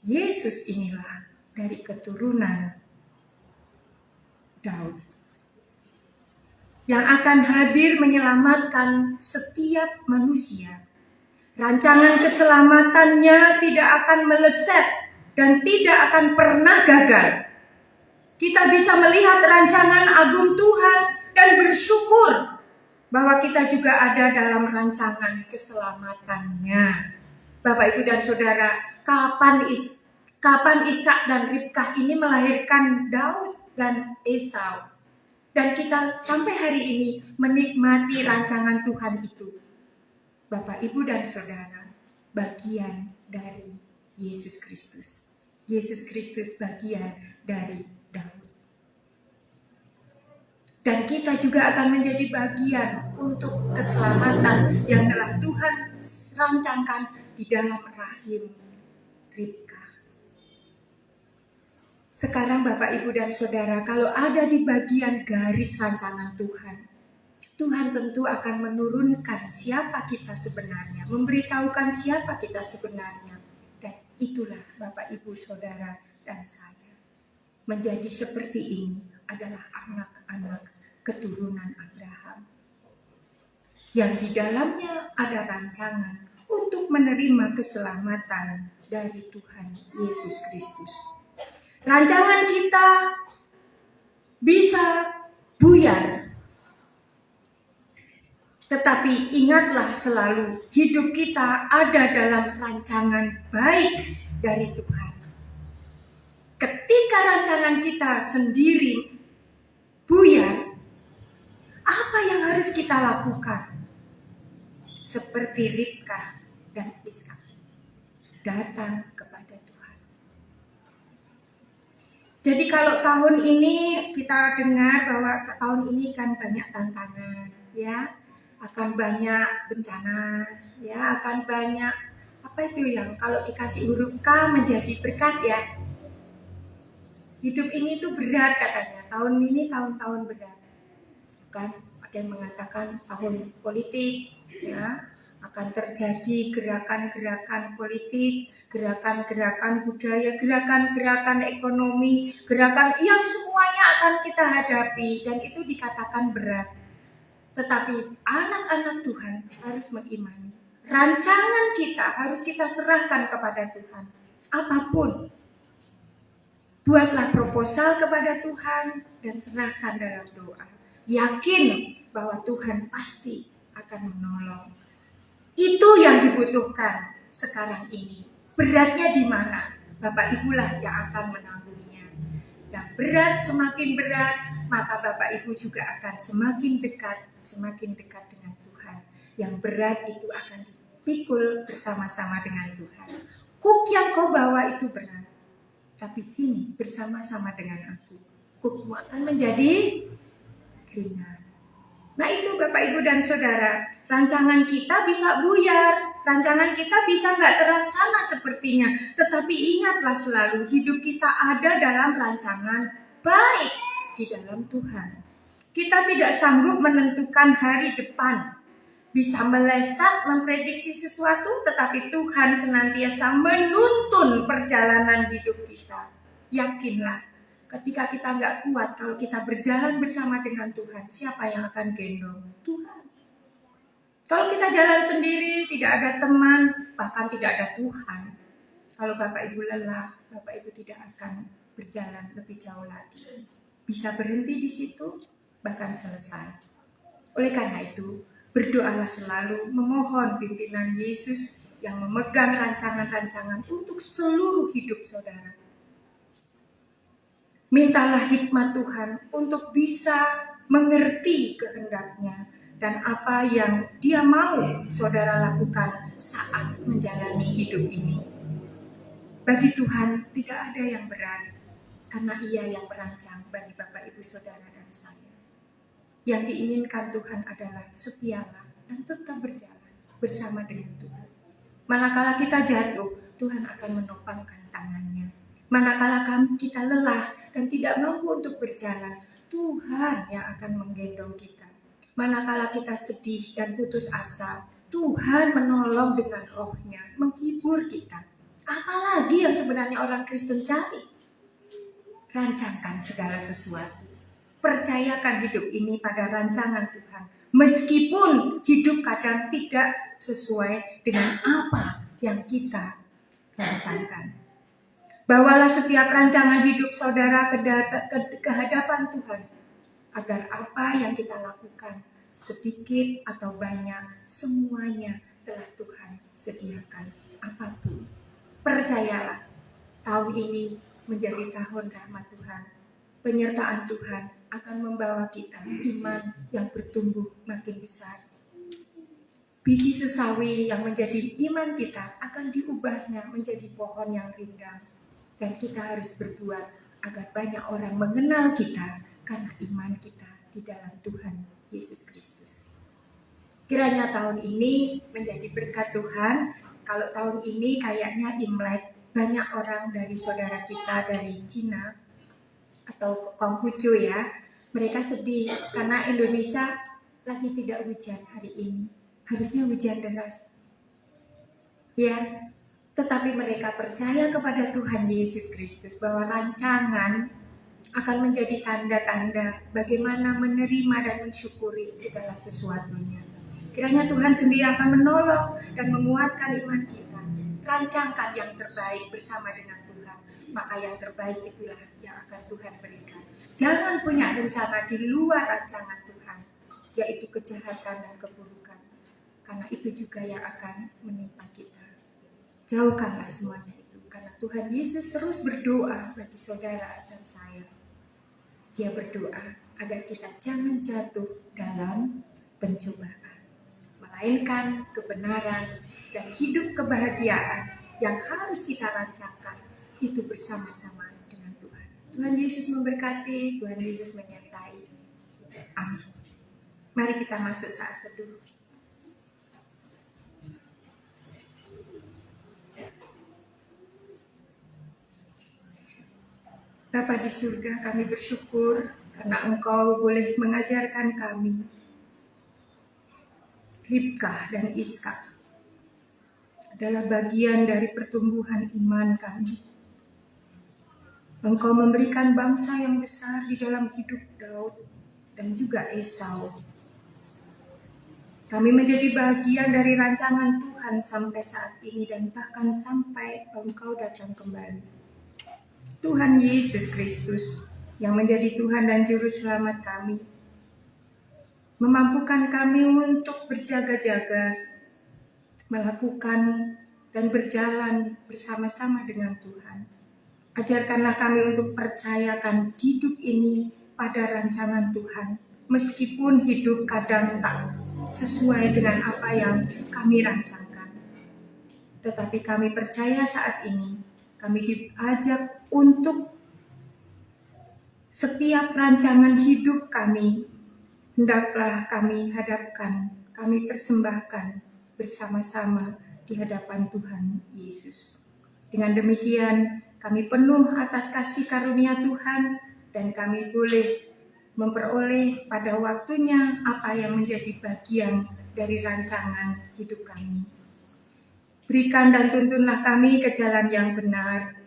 Speaker 3: Yesus inilah dari keturunan Daud yang akan hadir menyelamatkan setiap manusia. Rancangan keselamatannya tidak akan meleset dan tidak akan pernah gagal. Kita bisa melihat rancangan agung Tuhan dan bersyukur bahwa kita juga ada dalam rancangan keselamatannya. Bapak, Ibu, dan Saudara, kapan Ishak dan Ribkah ini melahirkan Daud dan Esau. Dan kita sampai hari ini menikmati rancangan Tuhan itu. Bapak, Ibu, dan Saudara, bagian dari Yesus Kristus. Yesus Kristus bagian dari Daud. Dan kita juga akan menjadi bagian untuk keselamatan yang telah Tuhan rancangkan di dalam rahim Ribkah. Sekarang Bapak, Ibu, dan Saudara, kalau ada di bagian garis rancangan Tuhan, Tuhan tentu akan menurunkan siapa kita sebenarnya, memberitahukan siapa kita sebenarnya. Dan itulah Bapak, Ibu, Saudara, dan saya. Menjadi seperti ini adalah anak-anak keturunan Abraham. Yang di dalamnya ada rancangan untuk menerima keselamatan dari Tuhan Yesus Kristus. Rancangan kita bisa buyar. Tetapi ingatlah selalu, hidup kita ada dalam rancangan baik dari Tuhan. Ketika rancangan kita sendiri buyar, apa yang harus kita lakukan? Seperti Ribkah dan Ishak, datang kepada Tuhan. Jadi kalau tahun ini kita dengar bahwa tahun ini kan banyak tantangan, ya, akan banyak bencana, ya, akan banyak apa itu yang kalau dikasih huruf K menjadi berkat, ya. Hidup ini tuh berat katanya, tahun ini tahun-tahun berat. Kan ada yang mengatakan tahun politik, ya, akan terjadi gerakan-gerakan politik, gerakan-gerakan budaya, gerakan-gerakan ekonomi, gerakan yang semuanya akan kita hadapi dan itu dikatakan berat. Tetapi anak-anak Tuhan harus mengimani. Rancangan kita harus kita serahkan kepada Tuhan. Apapun. Buatlah proposal kepada Tuhan dan serahkan dalam doa. Yakin bahwa Tuhan pasti akan menolong. Itu yang dibutuhkan sekarang ini. Beratnya di mana? Bapak Ibulah yang akan menanggungnya. Yang berat semakin berat, maka Bapak Ibu juga akan semakin dekat dengan Tuhan. Yang berat itu akan dipikul bersama-sama dengan Tuhan. Kuk yang kau bawa itu berat. Tapi sini bersama-sama dengan aku, kukmu akan menjadi ringan. Nah itu Bapak, Ibu, dan Saudara, rancangan kita bisa buyar, rancangan kita bisa nggak terlaksana sepertinya. Tetapi ingatlah selalu, hidup kita ada dalam rancangan baik di dalam Tuhan. Kita tidak sanggup menentukan hari depan, bisa melesat memprediksi sesuatu, tetapi Tuhan senantiasa menuntun perjalanan hidup kita. Yakinlah, ketika kita nggak kuat, kalau kita berjalan bersama dengan Tuhan, siapa yang akan gendong? Tuhan. Kalau kita jalan sendiri, tidak ada teman, bahkan tidak ada Tuhan. Kalau Bapak Ibu lelah, Bapak Ibu tidak akan berjalan lebih jauh lagi. Bisa berhenti di situ, bahkan selesai. Oleh karena itu, berdoalah selalu, memohon pimpinan Yesus yang memegang rancangan-rancangan untuk seluruh hidup saudara. Mintalah hikmat Tuhan untuk bisa mengerti kehendaknya dan apa yang Dia mau saudara lakukan saat menjalani hidup ini. Bagi Tuhan tidak ada yang berat, karena Ia yang merancang bagi Bapak Ibu Saudara dan saya. Yang diinginkan Tuhan adalah setialah dan tetap berjalan bersama dengan Tuhan. Manakala kita jatuh, Tuhan akan menopangkan tangannya. Manakala kita lelah dan tidak mampu untuk berjalan, Tuhan yang akan menggendong kita. Manakala kita sedih dan putus asa, Tuhan menolong dengan roh-Nya, menghibur kita. Apalagi yang sebenarnya orang Kristen cari? Rancangkan segala sesuatu. Percayakan hidup ini pada rancangan Tuhan. Meskipun hidup kadang tidak sesuai dengan apa yang kita rancangkan. Bawalah setiap rancangan hidup saudara ke hadapan Tuhan. Agar apa yang kita lakukan, sedikit atau banyak, semuanya telah Tuhan sediakan. Apapun. Percayalah, tahun ini menjadi tahun rahmat Tuhan. Penyertaan Tuhan akan membawa kita iman yang bertumbuh makin besar. Biji sesawi yang menjadi iman kita akan diubahnya menjadi pohon yang rindang. Dan kita harus berbuat agar banyak orang mengenal kita karena iman kita di dalam Tuhan Yesus Kristus. Kiranya tahun ini menjadi berkat Tuhan. Kalau tahun ini kayaknya Imlek, banyak orang dari saudara kita dari Cina atau Konghucu ya, mereka sedih karena Indonesia lagi tidak hujan hari ini. Harusnya hujan deras. Ya, tetapi mereka percaya kepada Tuhan Yesus Kristus bahwa rancangan akan menjadi tanda-tanda bagaimana menerima dan mensyukuri segala sesuatunya. Kiranya Tuhan sendiri akan menolong dan menguatkan iman kita. Rancangkan yang terbaik bersama dengan Tuhan. Maka yang terbaik itulah yang akan Tuhan berikan. Jangan punya rencana di luar rancangan Tuhan, yaitu kejahatan dan keburukan. Karena itu juga yang akan menimpa kita. Jauhkanlah semuanya itu. Karena Tuhan Yesus terus berdoa bagi saudara dan saya. Dia berdoa agar kita jangan jatuh dalam pencobaan. Melainkan kebenaran dan hidup kebahagiaan yang harus kita rancangkan itu bersama-sama dengan Tuhan. Tuhan Yesus memberkati, Tuhan Yesus menyertai. Amin. Mari kita masuk saat teduh. Bapa di surga, kami bersyukur karena Engkau boleh mengajarkan kami Ribkah dan Iskak adalah bagian dari pertumbuhan iman kami. Engkau memberikan bangsa yang besar di dalam hidup Daud dan juga Esau. Kami menjadi bagian dari rancangan Tuhan sampai saat ini dan bahkan sampai Engkau datang kembali. Tuhan Yesus Kristus yang menjadi Tuhan dan Juru Selamat kami, memampukan kami untuk berjaga-jaga, melakukan dan berjalan bersama-sama dengan Tuhan. Ajarkanlah kami untuk percayakan hidup ini pada rancangan Tuhan, meskipun hidup kadang tak sesuai dengan apa yang kami rancangkan. Tetapi kami percaya saat ini, kami diajak untuk setiap rancangan hidup kami, hendaklah kami hadapkan, kami persembahkan bersama-sama di hadapan Tuhan Yesus. Dengan demikian, kami penuh atas kasih karunia Tuhan dan kami boleh memperoleh pada waktunya apa yang menjadi bagian dari rancangan hidup kami. Berikan dan tuntunlah kami ke jalan yang benar,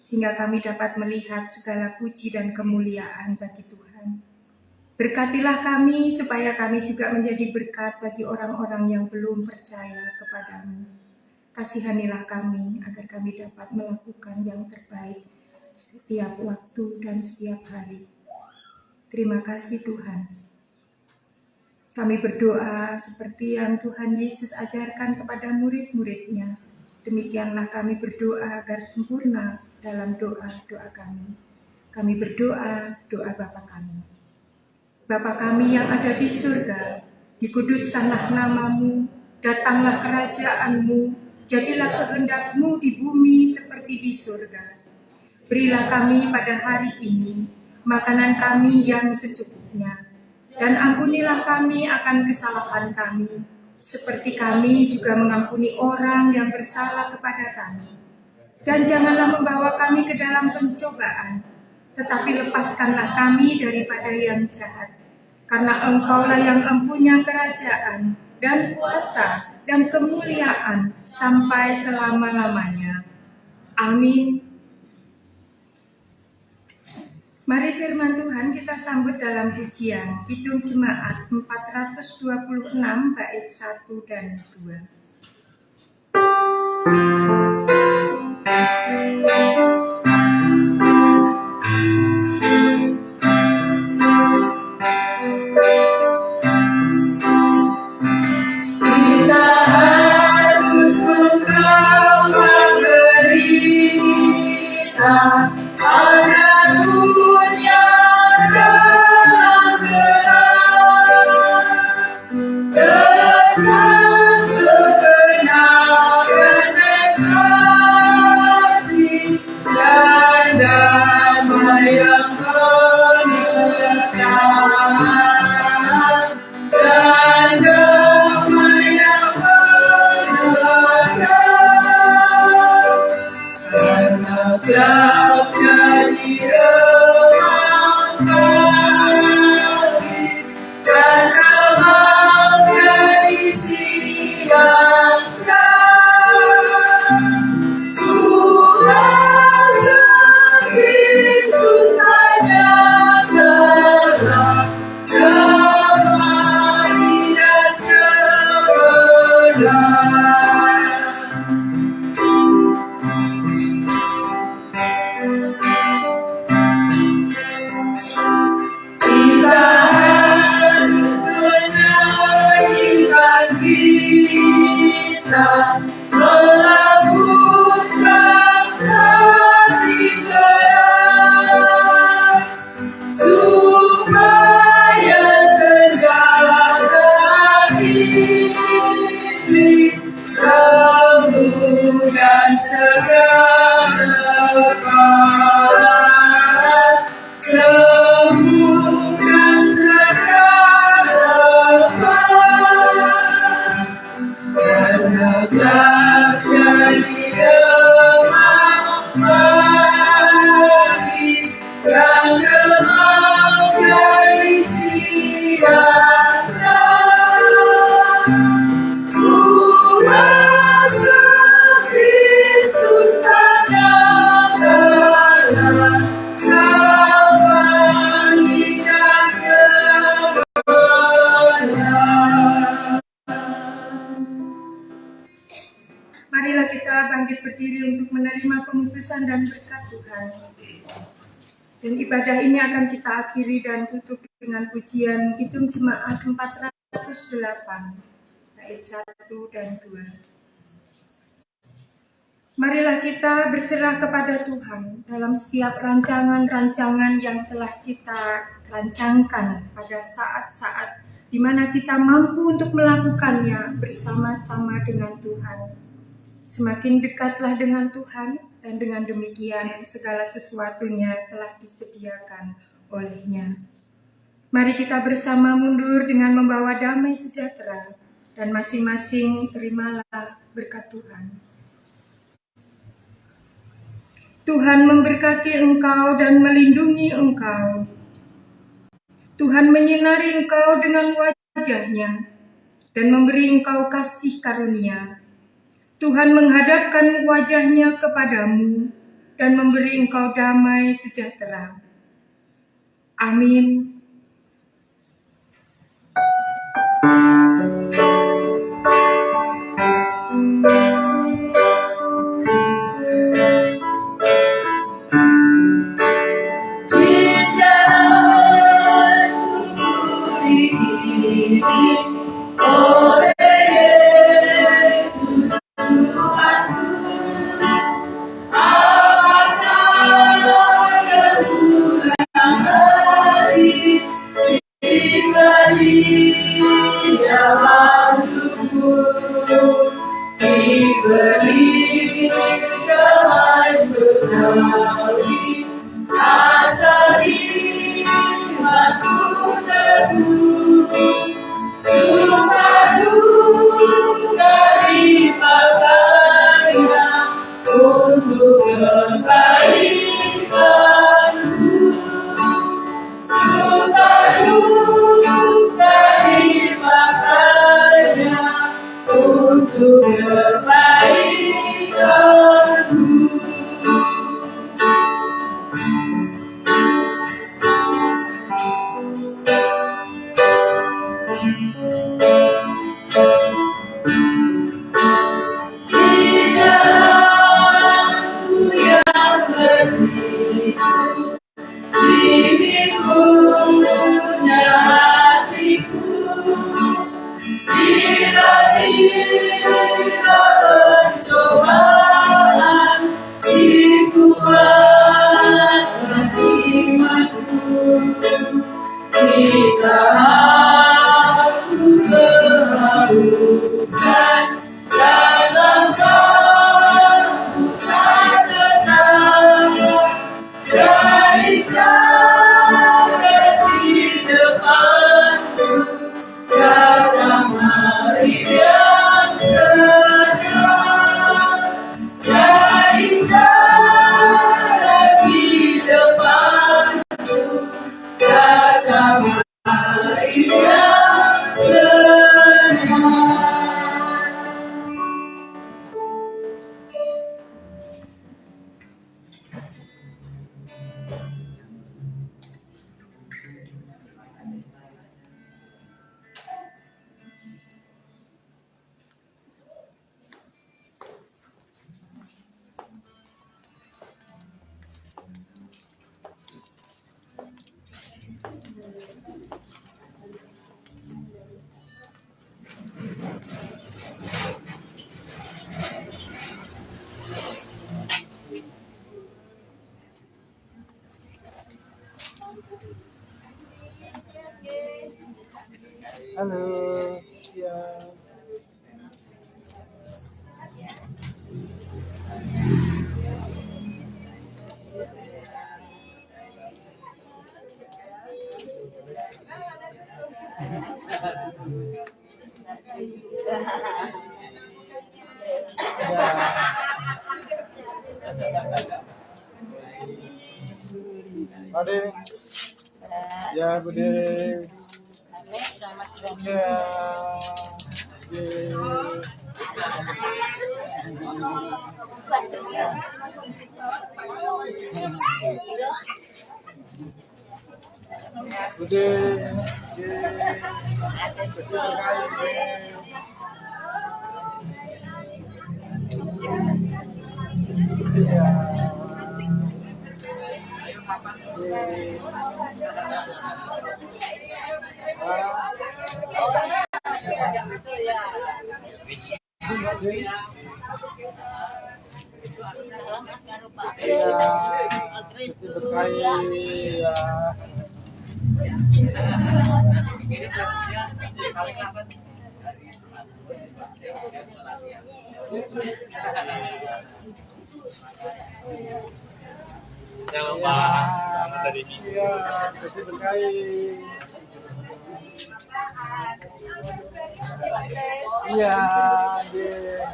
Speaker 3: sehingga kami dapat melihat segala puji dan kemuliaan bagi Tuhan. Berkatilah kami supaya kami juga menjadi berkat bagi orang-orang yang belum percaya kepadamu. Kasihanilah kami agar kami dapat melakukan yang terbaik setiap waktu dan setiap hari. Terima kasih Tuhan. Kami berdoa seperti yang Tuhan Yesus ajarkan kepada murid-muridnya. Demikianlah kami berdoa agar sempurna dalam doa-doa kami. Kami berdoa doa Bapa kami. Bapa kami yang ada di surga, dikuduskanlah namamu, datanglah kerajaan-Mu, jadilah kehendak-Mu di bumi seperti di surga. Berilah kami pada hari ini makanan kami yang secukupnya, Dan ampunilah kami akan kesalahan kami, seperti kami juga mengampuni orang yang bersalah kepada kami. Dan janganlah membawa kami ke dalam pencobaan, tetapi lepaskanlah kami daripada yang jahat. Karena Engkaulah yang empunya kerajaan dan kuasa dan kemuliaan sampai selama-lamanya. Amin. Mari firman Tuhan kita sambut dalam pujian Kidung Jemaat 426 bait 1 dan 2. Marilah kita bangkit berdiri untuk menerima pemutusan dan berkat Tuhan. Dan ibadah ini akan kita akhiri dan tutup dengan pujian Kidung Jemaat 408, bait 1 dan 2. Marilah kita berserah kepada Tuhan dalam setiap rancangan-rancangan yang telah kita rancangkan pada saat-saat di mana kita mampu untuk melakukannya bersama-sama dengan Tuhan. Semakin dekatlah dengan Tuhan, dan dengan demikian segala sesuatunya telah disediakan oleh-Nya. Mari kita bersama mundur dengan membawa damai sejahtera, dan masing-masing terimalah berkat Tuhan. Tuhan memberkati engkau dan melindungi engkau. Tuhan menyinari engkau dengan wajah-Nya dan memberi engkau kasih karunia. Tuhan menghadapkan wajah-Nya kepadamu dan memberi engkau damai sejahtera. Amin.
Speaker 2: Asal imanku teguh.
Speaker 4: Halo. Ya. Ade. Ya, Bude. Ya. Bude.
Speaker 2: Jangan lupa masa di sini.
Speaker 4: Kasih berkait. Iya, deh.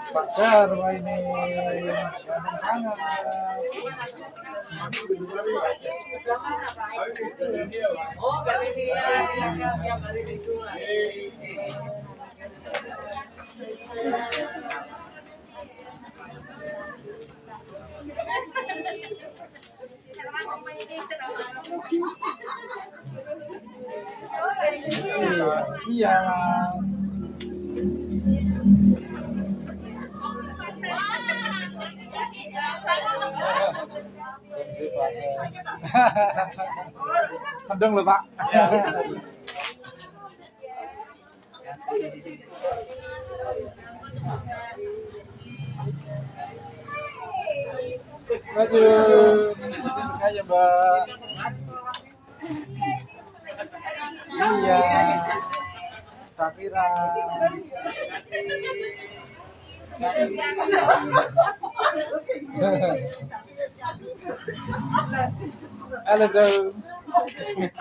Speaker 4: Pak Jarwo ini hangat. Iya. Mendung loh Pak. Maju, ayo Mbak. Iya, Safira. Halo dong.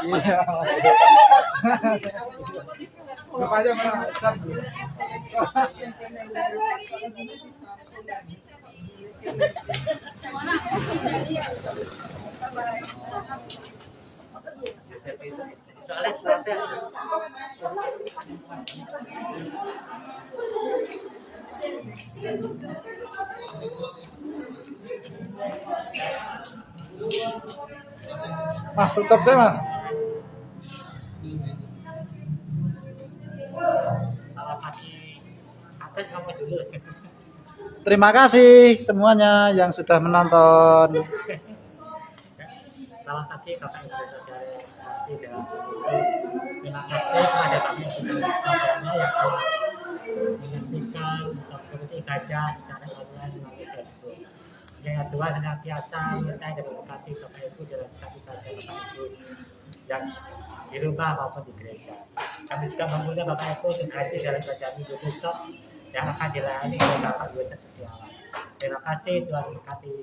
Speaker 4: Iya. Apa aja Mbak? Mas, tutup saya Mas. Terima kasih semuanya yang sudah menonton.
Speaker 5: Salam kasih Bapak Ibu Saudara kasih dalam terima kasih kepada kami sebelumnya yang telah menyaksikan seperti ibadah secara online melalui Facebook. Yang kedua senantiasa minta dan berkati Bapak Ibu dalam setiap ibadah Bapak Ibu yang di rumah maupun di gereja. Kami juga mempunyai Bapak Ibu terkasih dalam ibadah minggu besok yang akan dilayani oleh Bapak Ibu Setiawan. Terima kasih Tuhan berkati.